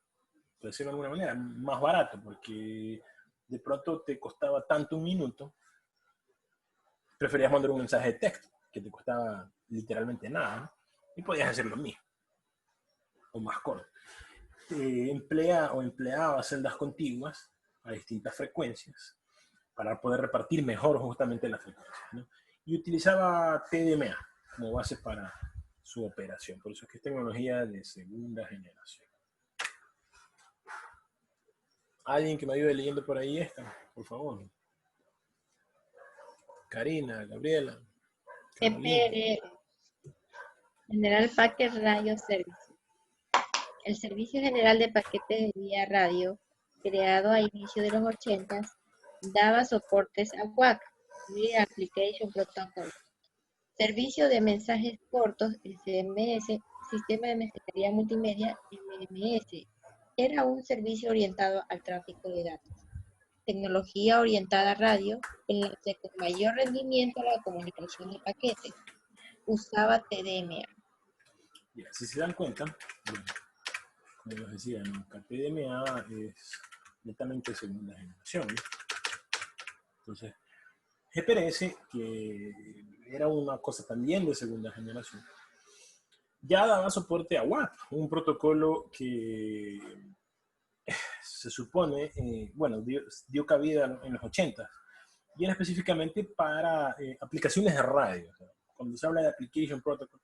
por decirlo de alguna manera, más barato, porque de pronto te costaba tanto un minuto, preferías mandar un mensaje de texto, que te costaba literalmente nada, ¿no? Y podías hacer lo mismo, o más corto. Empleaba celdas contiguas a distintas frecuencias para poder repartir mejor justamente las frecuencias, ¿no? Y utilizaba TDMA como base para su operación. Por eso es que es tecnología de segunda generación. ¿Alguien que me ayude leyendo por ahí esta? Por favor. Karina, Gabriela. GPR, General Packet Radio Service. El Servicio General de Paquetes de Vía Radio, creado a inicios de los 80, daba soportes a WAC, Web Application Protocol, servicio de mensajes cortos, SMS, sistema de mensajería multimedia, MMS. Era un servicio orientado al tráfico de datos. Tecnología orientada a radio, enlace con mayor rendimiento a la comunicación de paquetes. Usaba TDMA. Ya, si se dan cuenta, bueno, como les decía, ¿no? TDMA es netamente segunda generación, ¿no? Entonces, GPRS, que era una cosa también de segunda generación, ya daba soporte a WAP, un protocolo que se supone, bueno, dio cabida en los 80 y era específicamente para aplicaciones de radio. O sea, cuando se habla de Application Protocol,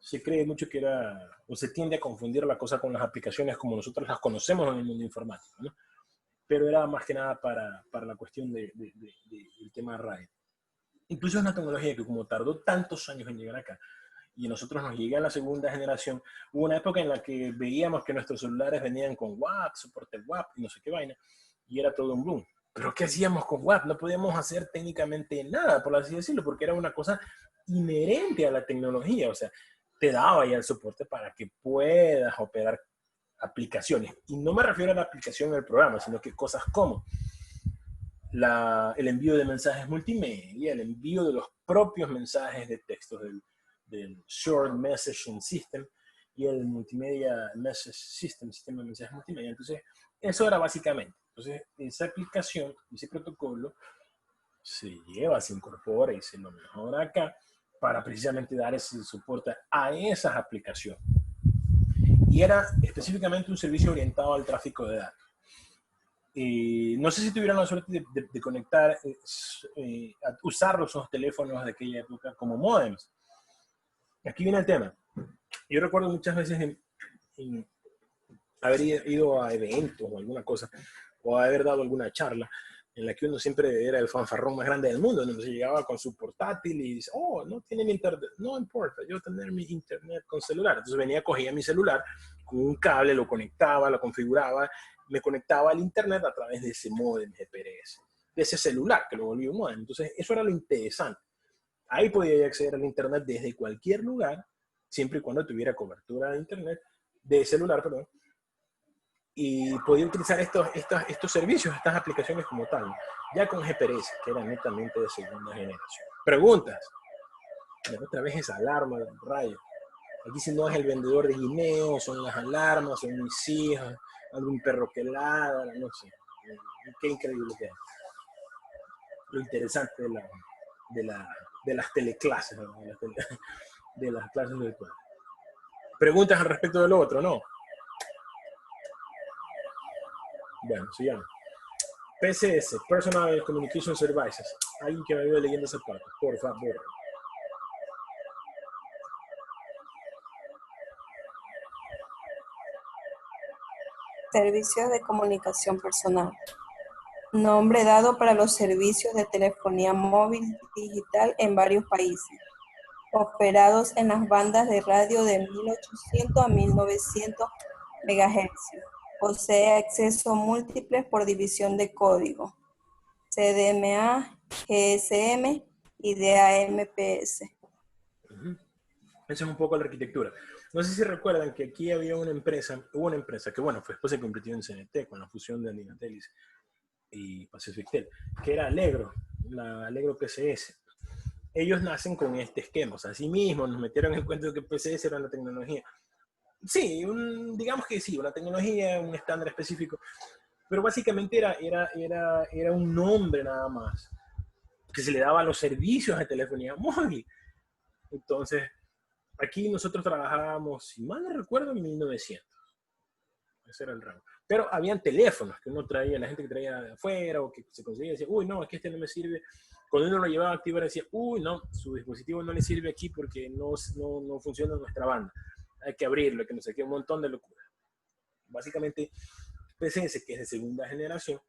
se cree mucho que era, o se tiende a confundir la cosa con las aplicaciones como nosotros las conocemos en el mundo informático, ¿no? Pero era más que nada para la cuestión del tema de radio. Incluso es una tecnología que como tardó tantos años en llegar acá, y a nosotros nos llega a la segunda generación, hubo una época en la que veíamos que nuestros celulares venían con WAP, soporte WAP y no sé qué vaina, y era todo un boom. Pero ¿qué hacíamos con WAP? No podíamos hacer técnicamente nada, por así decirlo, porque era una cosa inherente a la tecnología, o sea, te daba ya el soporte para que puedas operar aplicaciones. Y no me refiero a la aplicación del programa, sino que cosas como el envío de mensajes multimedia, el envío de los propios mensajes de texto del Short Messaging System y el Multimedia Message System, sistema de mensajes multimedia. Entonces, eso era básicamente. Entonces, esa aplicación, ese protocolo, se incorpora y se lo mejora acá para precisamente dar ese soporte a esas aplicaciones. Y era específicamente un servicio orientado al tráfico de datos. No sé si tuvieron la suerte de conectar, usar esos teléfonos de aquella época como modems. Aquí viene el tema. Yo recuerdo muchas veces haber ido a eventos o alguna cosa o haber dado alguna charla en la que uno siempre era el fanfarrón más grande del mundo, entonces llegaba con su portátil y dice, oh, no tienen internet, no importa, yo tener mi internet con celular. Entonces venía, cogía mi celular con un cable, lo conectaba, lo configuraba, me conectaba al internet a través de ese módem GPRS, de ese celular que lo volvió un módem. Entonces eso era lo interesante. Ahí podía acceder al internet desde cualquier lugar, siempre y cuando tuviera cobertura de internet, de celular, perdón, y podía utilizar estos servicios, estas aplicaciones como tal, ya con GPRS, que era netamente de segunda generación. Preguntas. Otra vez esa alarma del rayo. Aquí si no es el vendedor de guineo, son las alarmas, son mis hijas, algún perro que ladra, no sé. Qué increíble que es. Lo interesante de las teleclases, ¿no? De las clases virtuales. ¿Preguntas al respecto de lo otro? No. Bueno, sigamos. PCS, Personal Communication Services. Alguien que me ayude leyendo esa parte, por favor. Servicios de comunicación personal. Nombre dado para los servicios de telefonía móvil digital en varios países, operados en las bandas de radio de 1800 a 1900 MHz. Posee acceso múltiple por división de código, CDMA, GSM y DAMPS. Esa es un poco la arquitectura. No sé si recuerdan que aquí había hubo una empresa que, bueno, después se convirtió en CNT con la fusión de Andinatelis y Pacifictel, que era Allegro, la Allegro PCS. Ellos nacen con este esquema, o sea, así mismo nos metieron en cuenta que PCS era una tecnología. Sí, digamos que sí, una tecnología, un estándar específico, pero básicamente era un nombre nada más, que se le daba a los servicios de telefonía móvil. Entonces, aquí nosotros trabajábamos, si mal no recuerdo, en 1900. Ese era el rango. Pero habían teléfonos que uno traía, la gente que traía de afuera o que se conseguía, decía, uy, no, es que este no me sirve. Cuando uno lo llevaba a activar, decía, uy, no, su dispositivo no le sirve aquí porque no funciona en nuestra banda. Hay que abrirlo, que no sé qué, un montón de locura. Básicamente, PCS, que es de segunda generación,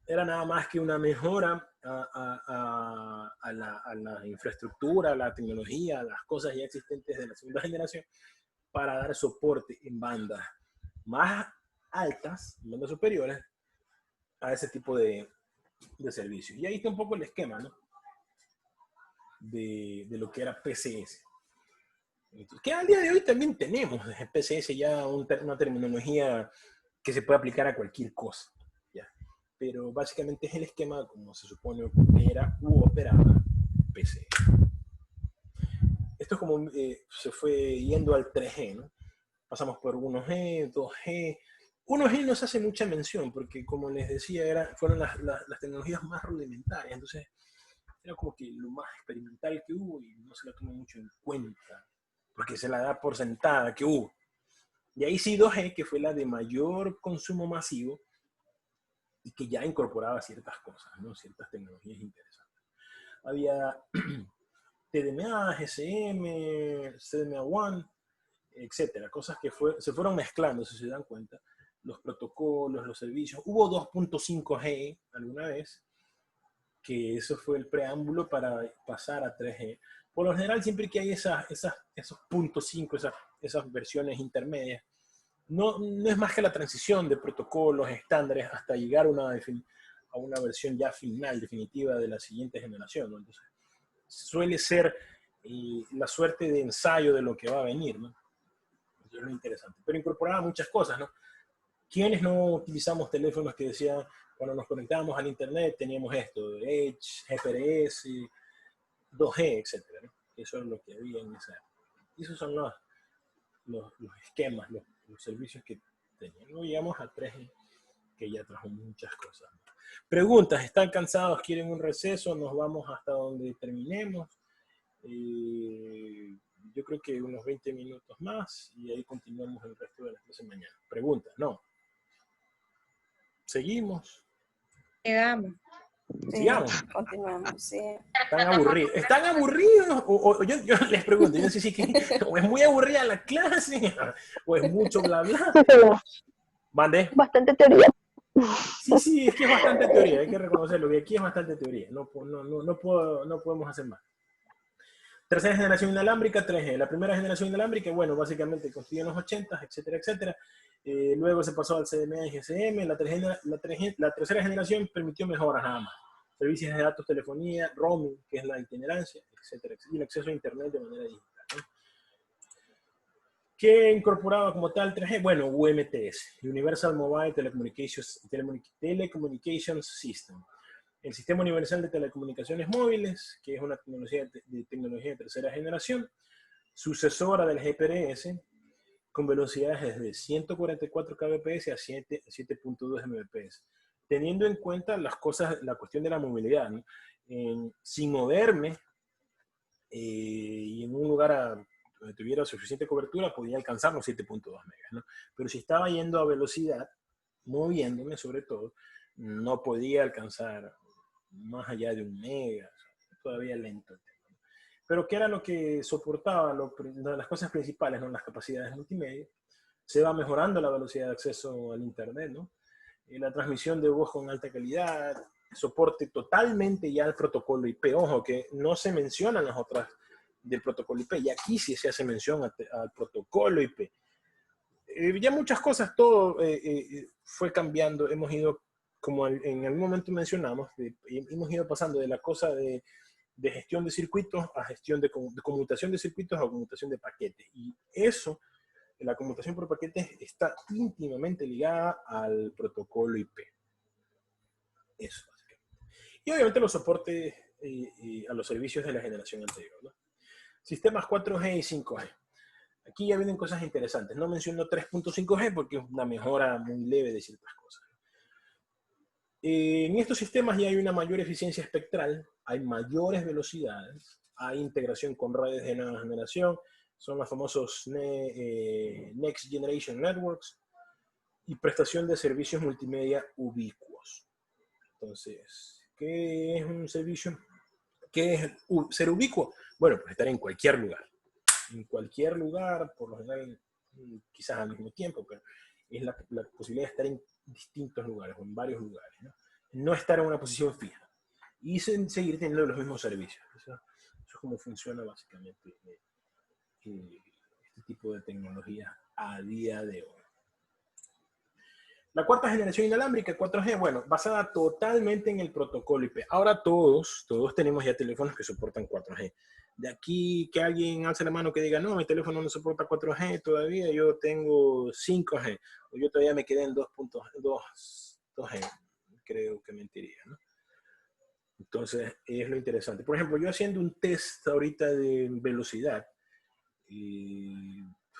era nada más que una mejora a la infraestructura, a la tecnología, a las cosas ya existentes de la segunda generación, para dar soporte en bandas más altas, en bandas superiores, a ese tipo de servicios. Y ahí está un poco el esquema, ¿no? De lo que era PCS. Que al día de hoy también tenemos PCS ya una terminología que se puede aplicar a cualquier cosa. ¿Ya? Pero básicamente es el esquema como se supone que era u operaba PCS. Esto es como se fue yendo al 3G, ¿no? Pasamos por 1G, 2G. 1G no se hace mucha mención porque, como les decía, fueron las tecnologías más rudimentarias. Entonces, era como que lo más experimental que hubo y no se la tomó mucho en cuenta, porque se la da por sentada que hubo. Y ahí sí 2G, que fue la de mayor consumo masivo y que ya incorporaba ciertas cosas, ¿no? Ciertas tecnologías interesantes. Había TDMA, GSM, CDMA1, etcétera, cosas que se fueron mezclando, si se dan cuenta, los protocolos, los servicios. Hubo 2.5G alguna vez, que eso fue el preámbulo para pasar a 3G. Por lo general, siempre que hay esos 0.5, esas versiones intermedias, no es más que la transición de protocolos, estándares, hasta llegar a una versión ya final, definitiva de la siguiente generación, ¿no? Entonces, suele ser la suerte de ensayo de lo que va a venir, ¿no? Eso es lo interesante. Pero incorporaba muchas cosas, ¿no? ¿Quiénes no utilizamos teléfonos que decían, cuando nos conectábamos al internet, teníamos esto, Edge, GPRS, 2G, etcétera, ¿no? Eso es lo que había en esa época. Y esos son los esquemas, los servicios que tenían. Luego llegamos a 3G, que ya trajo muchas cosas. Preguntas, ¿están cansados? ¿Quieren un receso? ¿Nos vamos hasta donde terminemos? Yo creo que unos 20 minutos más y ahí continuamos el resto de la clase mañana. Preguntas, ¿no? ¿Seguimos? Llegamos. Sigamos. Sí, continuamos, sí. ¿Están aburridos? ¿Están aburridos? O yo les pregunto, yo no sé si o es muy aburrida la clase, o es mucho bla bla. ¿Mande? Bastante teoría. Sí, es que es bastante teoría, hay que reconocerlo, que aquí es bastante teoría, no podemos hacer más. Tercera generación inalámbrica, 3G. La primera generación inalámbrica, bueno, básicamente construyó en los 80, etcétera, etcétera. Luego se pasó al CDMA y GSM. La tercera generación permitió mejoras nada más. Servicios de datos, telefonía, roaming, que es la itinerancia, etcétera, etcétera, y el acceso a Internet de manera digital, ¿no? ¿Qué incorporaba como tal 3G? Bueno, UMTS, Universal Mobile Telecommunications System. El Sistema Universal de Telecomunicaciones Móviles, que es una tecnología de tercera generación, sucesora del GPRS, con velocidades desde 144 kbps a 7.2 mbps, teniendo en cuenta la cuestión de la movilidad, ¿no? Sin moverme y en un lugar donde tuviera suficiente cobertura, podía alcanzar los 7.2 megas, ¿no? Pero si estaba yendo a velocidad, moviéndome sobre todo, no podía alcanzar más allá de 1 mega, todavía lento. Pero ¿qué era lo que soportaba? Las cosas principales, ¿no? Las capacidades multimedia. Se va mejorando la velocidad de acceso al Internet, ¿no? La transmisión de voz con alta calidad, soporte totalmente ya al protocolo IP. Ojo, que no se mencionan las otras del protocolo IP, y aquí sí se hace mención al protocolo IP. Ya muchas cosas, todo fue cambiando, hemos ido, como en algún momento mencionamos, hemos ido pasando de la cosa de gestión de circuitos a gestión de conmutación de circuitos a conmutación de paquetes. Y eso, la conmutación por paquetes, está íntimamente ligada al protocolo IP. Eso, básicamente. Y obviamente los soportes a los servicios de la generación anterior, ¿no? Sistemas 4G y 5G. Aquí ya vienen cosas interesantes. No menciono 3.5G porque es una mejora muy leve de ciertas cosas. En estos sistemas ya hay una mayor eficiencia espectral, hay mayores velocidades, hay integración con redes de nueva generación, son los famosos Next Generation Networks, y prestación de servicios multimedia ubicuos. Entonces, ¿qué es un servicio? ¿Qué es ser ubicuo? Bueno, pues estar en cualquier lugar. En cualquier lugar, por lo general, quizás al mismo tiempo, pero es la posibilidad de estar en distintos lugares, o en varios lugares, ¿no? No estar en una posición fija. Y seguir teniendo los mismos servicios. Eso es como funciona básicamente este tipo de tecnología a día de hoy. La cuarta generación inalámbrica, 4G, bueno, basada totalmente en el protocolo IP. Ahora todos tenemos ya teléfonos que soportan 4G. De aquí que alguien alce la mano que diga, no, mi teléfono no soporta 4G todavía, yo tengo 5G, o yo todavía me quedé en 2G, creo que mentiría, ¿no? Entonces, es lo interesante. Por ejemplo, yo haciendo un test ahorita de velocidad,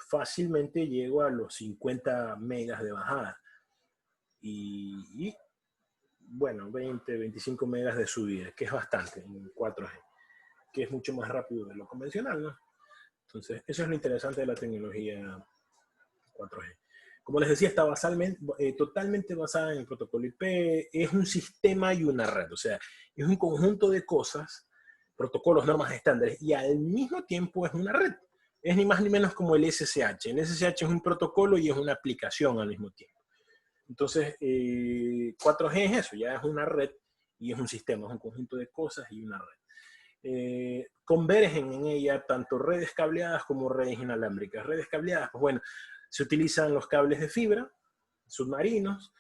fácilmente llego a los 50 megas de bajada. Y bueno, 20, 25 megas de subida, que es bastante en 4G, que es mucho más rápido de lo convencional, ¿no? Entonces, eso es lo interesante de la tecnología 4G. Como les decía, está totalmente basada en el protocolo IP, es un sistema y una red, o sea, es un conjunto de cosas, protocolos, normas, estándares, y al mismo tiempo es una red. Es ni más ni menos como el SSH. El SSH es un protocolo y es una aplicación al mismo tiempo. Entonces, 4G es eso, ya es una red y es un sistema, es un conjunto de cosas y una red. Convergen en ella tanto redes cableadas como redes inalámbricas. Redes cableadas, pues bueno, se utilizan los cables de fibra, submarinos,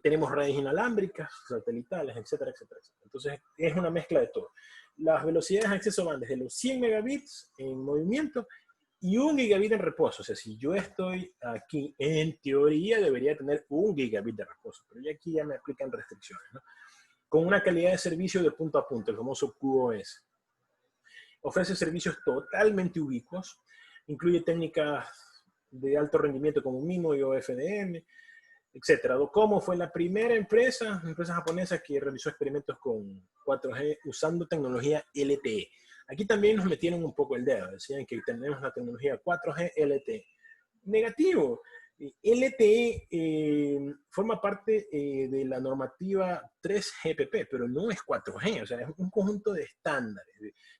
tenemos redes inalámbricas, satelitales, etcétera, etcétera, etcétera. Entonces, es una mezcla de todo. Las velocidades de acceso van desde los 100 megabits en movimiento y 1 gigabit en reposo. O sea, si yo estoy aquí, en teoría debería tener 1 gigabit de reposo, pero ya aquí ya me aplican restricciones, ¿no? Con una calidad de servicio de punto a punto, el famoso QoS. Ofrece servicios totalmente ubicuos, incluye técnicas de alto rendimiento como MIMO y OFDM, etc. Docomo fue la primera empresa japonesa que realizó experimentos con 4G usando tecnología LTE. Aquí también nos metieron un poco el dedo, decían que tenemos la tecnología 4G LTE. Negativo. LTE forma parte de la normativa 3GPP, pero no es 4G, o sea, es un conjunto de estándares,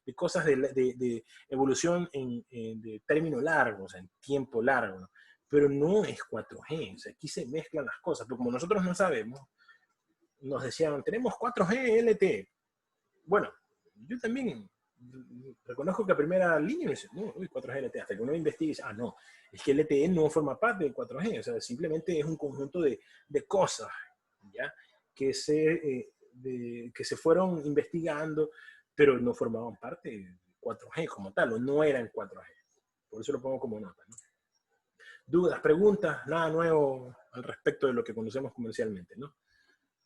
de cosas de evolución de término largo, o sea, en tiempo largo, ¿no? pero no es 4G. O sea, aquí se mezclan las cosas, pero como nosotros no sabemos, nos decían, tenemos 4G LTE. Bueno, yo también reconozco que a primera línea me dice, no, 4G LTE, hasta que uno investiga y dice, no, es que LTE no forma parte del 4G, o sea, simplemente es un conjunto de cosas, ¿ya? Que se fueron investigando, pero no formaban parte de 4G como tal, o no eran 4G. Por eso lo pongo como nota, ¿no? Dudas, preguntas, nada nuevo al respecto de lo que conocemos comercialmente, ¿no?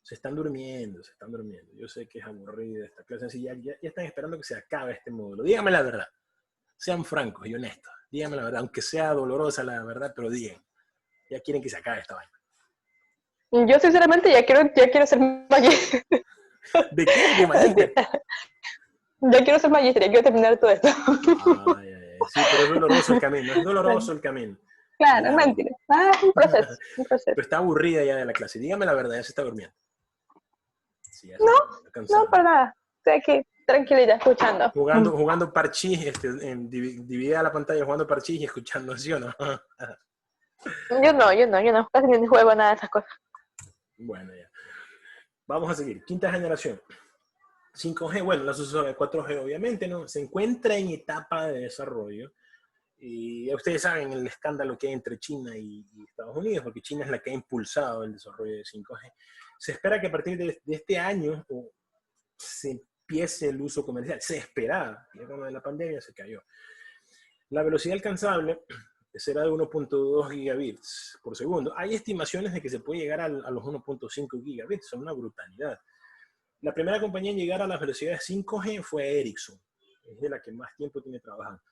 Se están durmiendo, se están durmiendo. Yo sé que es aburrida esta clase, así ya están esperando que se acabe este módulo. Díganme la verdad. Sean francos y honestos. Díganme la verdad, aunque sea dolorosa la verdad, pero digan. Ya quieren que se acabe esta vaina. Yo sinceramente ya quiero ser magíster. ¿De qué? ¿De magíster? Ya quiero ser magíster, ya quiero terminar todo esto. Sí, pero es doloroso el camino, es doloroso el camino. Claro, es mentira. Un proceso, un proceso. Pero está aburrida ya de la clase. Dígame la verdad, ya se está durmiendo. Sí, No, para nada. Estoy aquí, tranquilita, escuchando. Jugando parchís, dividida la pantalla jugando parchís y escuchando, ¿sí o no? Yo no, casi ni juego nada de esas cosas. Bueno, ya. Vamos a seguir. Quinta generación. 5G, bueno, la sucesora de 4G obviamente, ¿no? Se encuentra en etapa de desarrollo. Y ustedes saben el escándalo que hay entre China y Estados Unidos, porque China es la que ha impulsado el desarrollo de 5G. Se espera que a partir de este año se empiece el uso comercial. Se esperaba, y con la pandemia se cayó. La velocidad alcanzable será de 1.2 gigabits por segundo. Hay estimaciones de que se puede llegar a los 1.5 gigabits, son una brutalidad. La primera compañía en llegar a las velocidades 5G fue Ericsson, es de la que más tiempo tiene trabajando.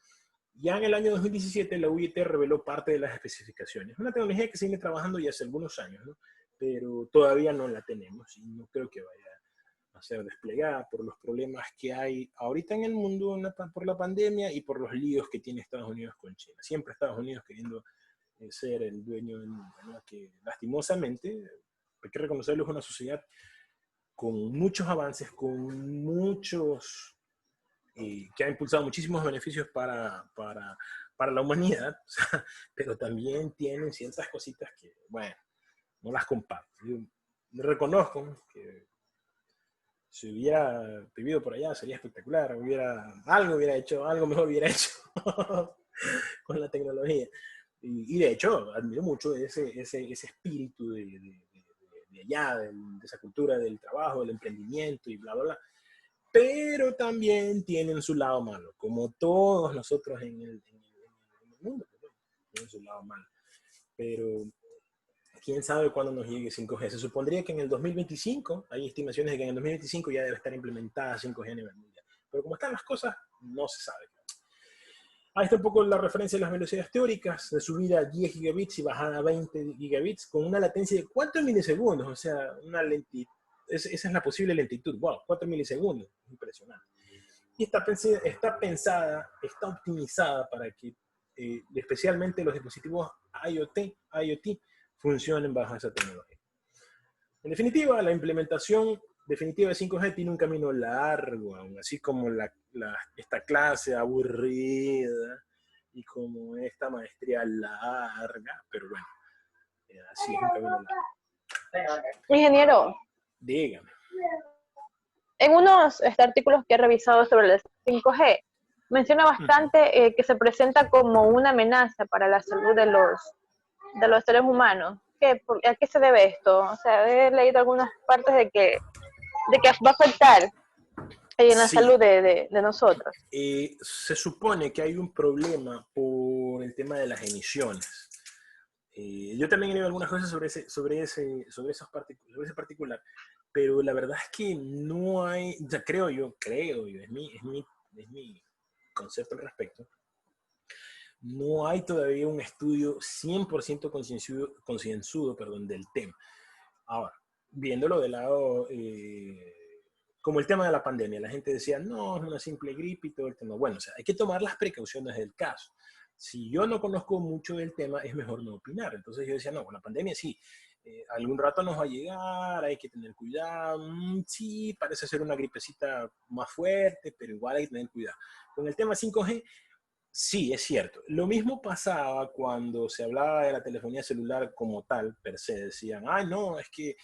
Ya en el año 2017 la UIT reveló parte de las especificaciones. Es una tecnología que se viene trabajando ya hace algunos años, ¿no? Pero todavía no la tenemos y no creo que vaya a ser desplegada por los problemas que hay ahorita en el mundo por la pandemia y por los líos que tiene Estados Unidos con China. Siempre Estados Unidos queriendo ser el dueño del mundo, ¿no? Que lastimosamente, hay que reconocerlo, es una sociedad con muchos avances, con muchos... que ha impulsado muchísimos beneficios para la humanidad, o sea, pero también tienen ciertas cositas que, bueno, no las comparto. Yo reconozco que si hubiera vivido por allá sería espectacular, algo mejor hubiera hecho con la tecnología. Y de hecho, admiro mucho ese espíritu de allá, de esa cultura del trabajo, del emprendimiento y bla, bla, bla. Pero también tienen su lado malo, como todos nosotros en el mundo, tienen su lado malo. Pero quién sabe cuándo nos llegue 5G. Se supondría que en el 2025, hay estimaciones de que en el 2025 ya debe estar implementada 5G a nivel mundial. Pero como están las cosas, no se sabe. Ahí está un poco la referencia de las velocidades teóricas, de subida a 10 gigabits y bajada a 20 gigabits, con una latencia de 4 milisegundos, o sea, una lentitud. Esa es la posible lentitud. Wow, 4 milisegundos. Impresionante. Y está pensada, está optimizada para que especialmente los dispositivos IoT funcionen bajo esa tecnología. En definitiva, la implementación definitiva de 5G tiene un camino largo, aún así como esta clase aburrida y como esta maestría larga, pero bueno, así es un camino largo. Ingeniero. Dígame. En unos artículos que he revisado sobre el 5G, menciona bastante que se presenta como una amenaza para la salud de los seres humanos. ¿A qué se debe esto? O sea, he leído algunas partes de que va a afectar en la salud de nosotros. Se supone que hay un problema por el tema de las emisiones. Yo también he leído algunas cosas sobre ese particular, pero la verdad es que no hay, o sea, creo yo, es mi concepto al respecto, no hay todavía un estudio 100% concienzudo del tema. Ahora, viéndolo de lado, como el tema de la pandemia, la gente decía, no, es una simple gripe y todo el tema. Bueno, o sea, hay que tomar las precauciones del caso. Si yo no conozco mucho del tema, es mejor no opinar. Entonces yo decía, no, con la pandemia sí, algún rato nos va a llegar, hay que tener cuidado. Sí, parece ser una gripecita más fuerte, pero igual hay que tener cuidado. Con el tema 5G, Sí, es cierto. Lo mismo pasaba cuando se hablaba de la telefonía celular como tal, per se. Decían, ay, no, es que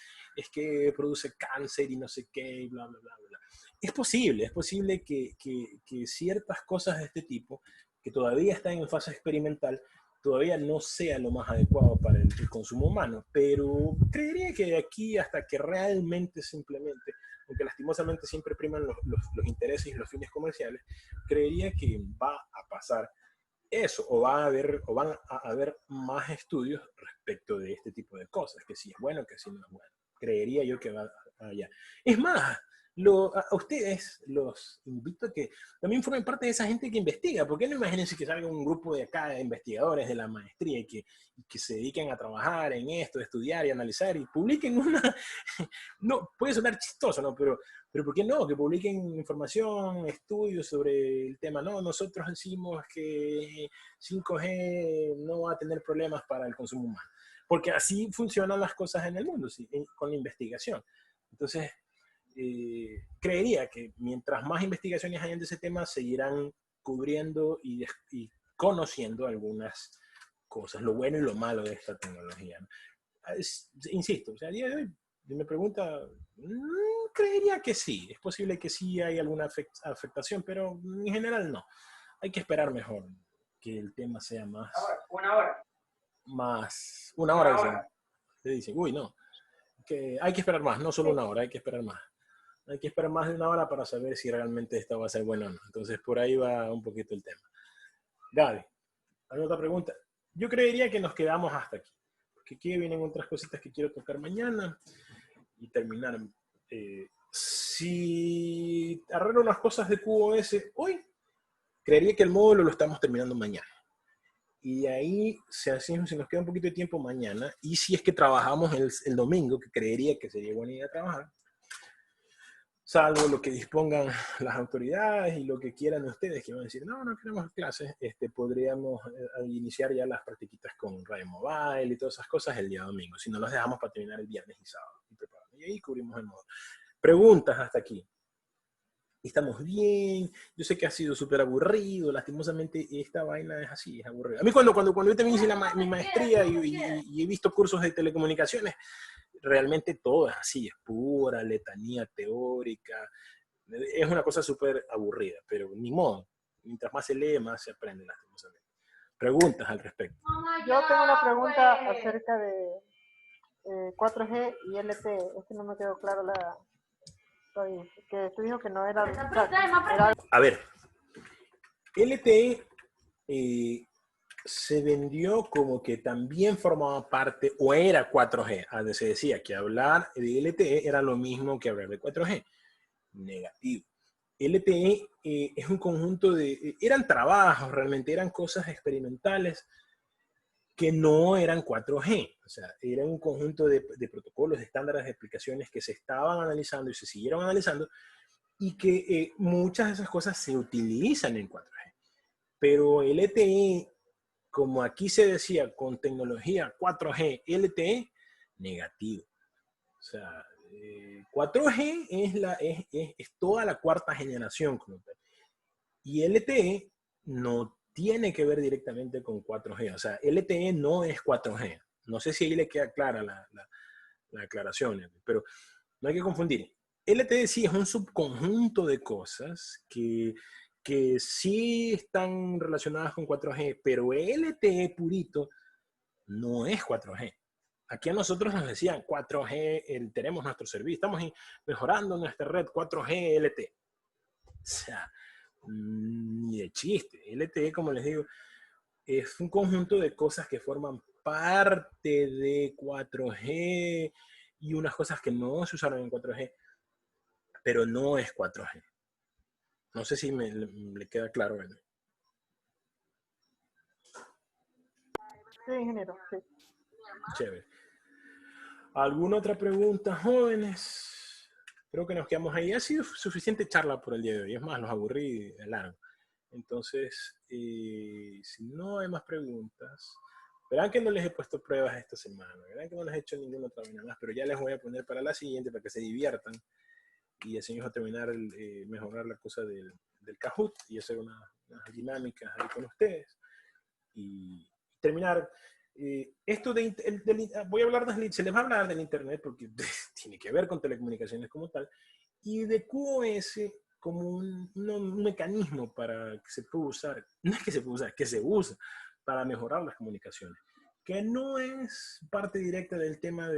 produce cáncer y no sé qué, y bla, bla, bla, bla. Es posible que ciertas cosas de este tipo, que todavía están en fase experimental, todavía no sea lo más adecuado para el consumo humano, pero creería que de aquí hasta que realmente simplemente, aunque lastimosamente siempre priman los intereses y los fines comerciales, creería que va a pasar eso, o van a haber más estudios respecto de este tipo de cosas, que si es bueno, que si no es bueno. Creería yo que va allá. Es más, a ustedes los invito a que también formen parte de esa gente que investiga. ¿Por qué no imagínense que salga un grupo de acá de investigadores de la maestría y que se dediquen a trabajar en esto, estudiar y analizar y publiquen una... No, puede sonar chistoso, ¿no? Pero ¿por qué no? Que publiquen información, estudios sobre el tema. No, nosotros decimos que 5G no va a tener problemas para el consumo humano. Porque así funcionan las cosas en el mundo, ¿sí? Con la investigación. Entonces, creería que mientras más investigaciones hayan de ese tema, seguirán cubriendo y conociendo algunas cosas, lo bueno y lo malo de esta tecnología, ¿no? Insisto, o sea, a día de hoy, si me pregunta, creería que sí. Es posible que sí hay alguna afectación, pero en general no. Hay que esperar mejor que el tema sea más... Una hora. Una hora. Se dice, uy, no. Que hay que esperar más, no solo una hora, hay que esperar más. Hay que esperar más de una hora para saber si realmente esta va a ser buena o no. Entonces, por ahí va un poquito el tema. Gaby, ¿alguna otra pregunta? Yo creería que nos quedamos hasta aquí. Porque aquí vienen otras cositas que quiero tocar mañana y terminar. Si arreglo unas cosas de QoS hoy, creería que el módulo lo estamos terminando mañana. Y de ahí, si nos queda un poquito de tiempo mañana, y si es que trabajamos el domingo, que creería que sería buena idea trabajar, salvo lo que dispongan las autoridades y lo que quieran ustedes, que van a decir, no queremos clases, podríamos iniciar ya las practiquitas con Radio Mobile y todas esas cosas el día domingo, si no los dejamos para terminar el viernes y sábado. Y ahí cubrimos el módulo. Preguntas hasta aquí. Estamos bien. Yo sé que ha sido súper aburrido. Lastimosamente, esta vaina es así, es aburrida. A mí cuando yo también hice mi maestría y he visto cursos de telecomunicaciones, realmente todo es así, es pura letanía teórica. Es una cosa súper aburrida, pero ni modo. Mientras más se lee, más se aprende, lastimosamente. Preguntas al respecto. Yo tengo una pregunta acerca de 4G y LTE. Es que no me quedó claro que tú dijo que no era... A ver, LTE se vendió como que también formaba parte, o era 4G. Se decía que hablar de LTE era lo mismo que hablar de 4G. Negativo. LTE es un conjunto de... eran trabajos, realmente eran cosas experimentales que no eran 4G. O sea, era un conjunto de protocolos, de estándares, de explicaciones que se estaban analizando y se siguieron analizando y que muchas de esas cosas se utilizan en 4G. Pero LTE, como aquí se decía, con tecnología 4G, LTE, negativo. O sea, 4G es toda la cuarta generación como tal. Y LTE no tiene que ver directamente con 4G. O sea, LTE no es 4G. No sé si ahí le queda clara la aclaración, pero no hay que confundir. LTE sí es un subconjunto de cosas que sí están relacionadas con 4G, pero LTE purito no es 4G. Aquí a nosotros nos decían 4G, tenemos nuestro servicio, estamos mejorando nuestra red 4G LTE. O sea, ni de chiste. LTE, como les digo, es un conjunto de cosas que forman parte de 4G y unas cosas que no se usaron en 4G, pero no es 4G. No sé si le queda claro, ¿verdad? Sí, ingeniero, sí. Chévere. ¿Alguna otra pregunta, jóvenes? Creo que nos quedamos ahí. Ha sido suficiente charla por el día de hoy. Es más, los aburrí de largo. Entonces, si no hay más preguntas, verán que no les he puesto pruebas esta semana. Verán que no les he hecho ninguna otra vez más, pero ya les voy a poner para la siguiente para que se diviertan. Y así vamos a terminar, mejorar la cosa del Kahoot y hacer unas dinámicas ahí con ustedes y terminar. Esto voy a hablar se les va a hablar del Internet porque tiene que ver con telecomunicaciones como tal, y de QoS como un mecanismo para que se pueda usar, no es que se pueda usar, es que se usa para mejorar las comunicaciones, que no es parte directa del tema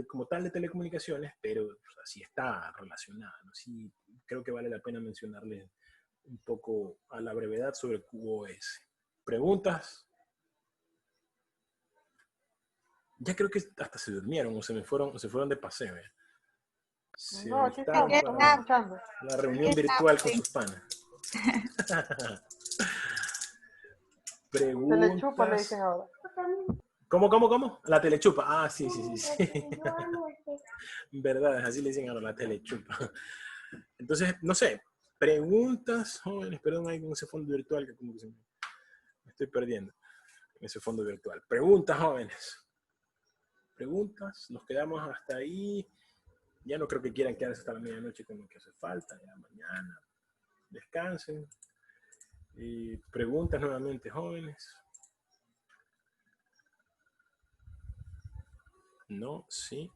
como tal de telecomunicaciones, pero o sea, sí está relacionada, ¿no? Sí, creo que vale la pena mencionarle un poco a la brevedad sobre QoS. ¿Preguntas? Ya creo que hasta se durmieron o se fueron de paseo. Se No, aquí alistaron estamos para escuchando. la reunión virtual con sus panas. Telechupa le Preguntas. dicen ahora. ¿Cómo? La telechupa. Ah, sí. Verdad, así le dicen ahora, la telechupa. Entonces, no sé, preguntas, jóvenes, perdón, ahí con ese fondo virtual que como que me estoy perdiendo. En ese fondo virtual. Preguntas, jóvenes. Preguntas, nos quedamos hasta ahí. Ya no creo que quieran quedarse hasta la medianoche con lo que hace falta. Ya mañana descansen. Y preguntas nuevamente, jóvenes. No, sí.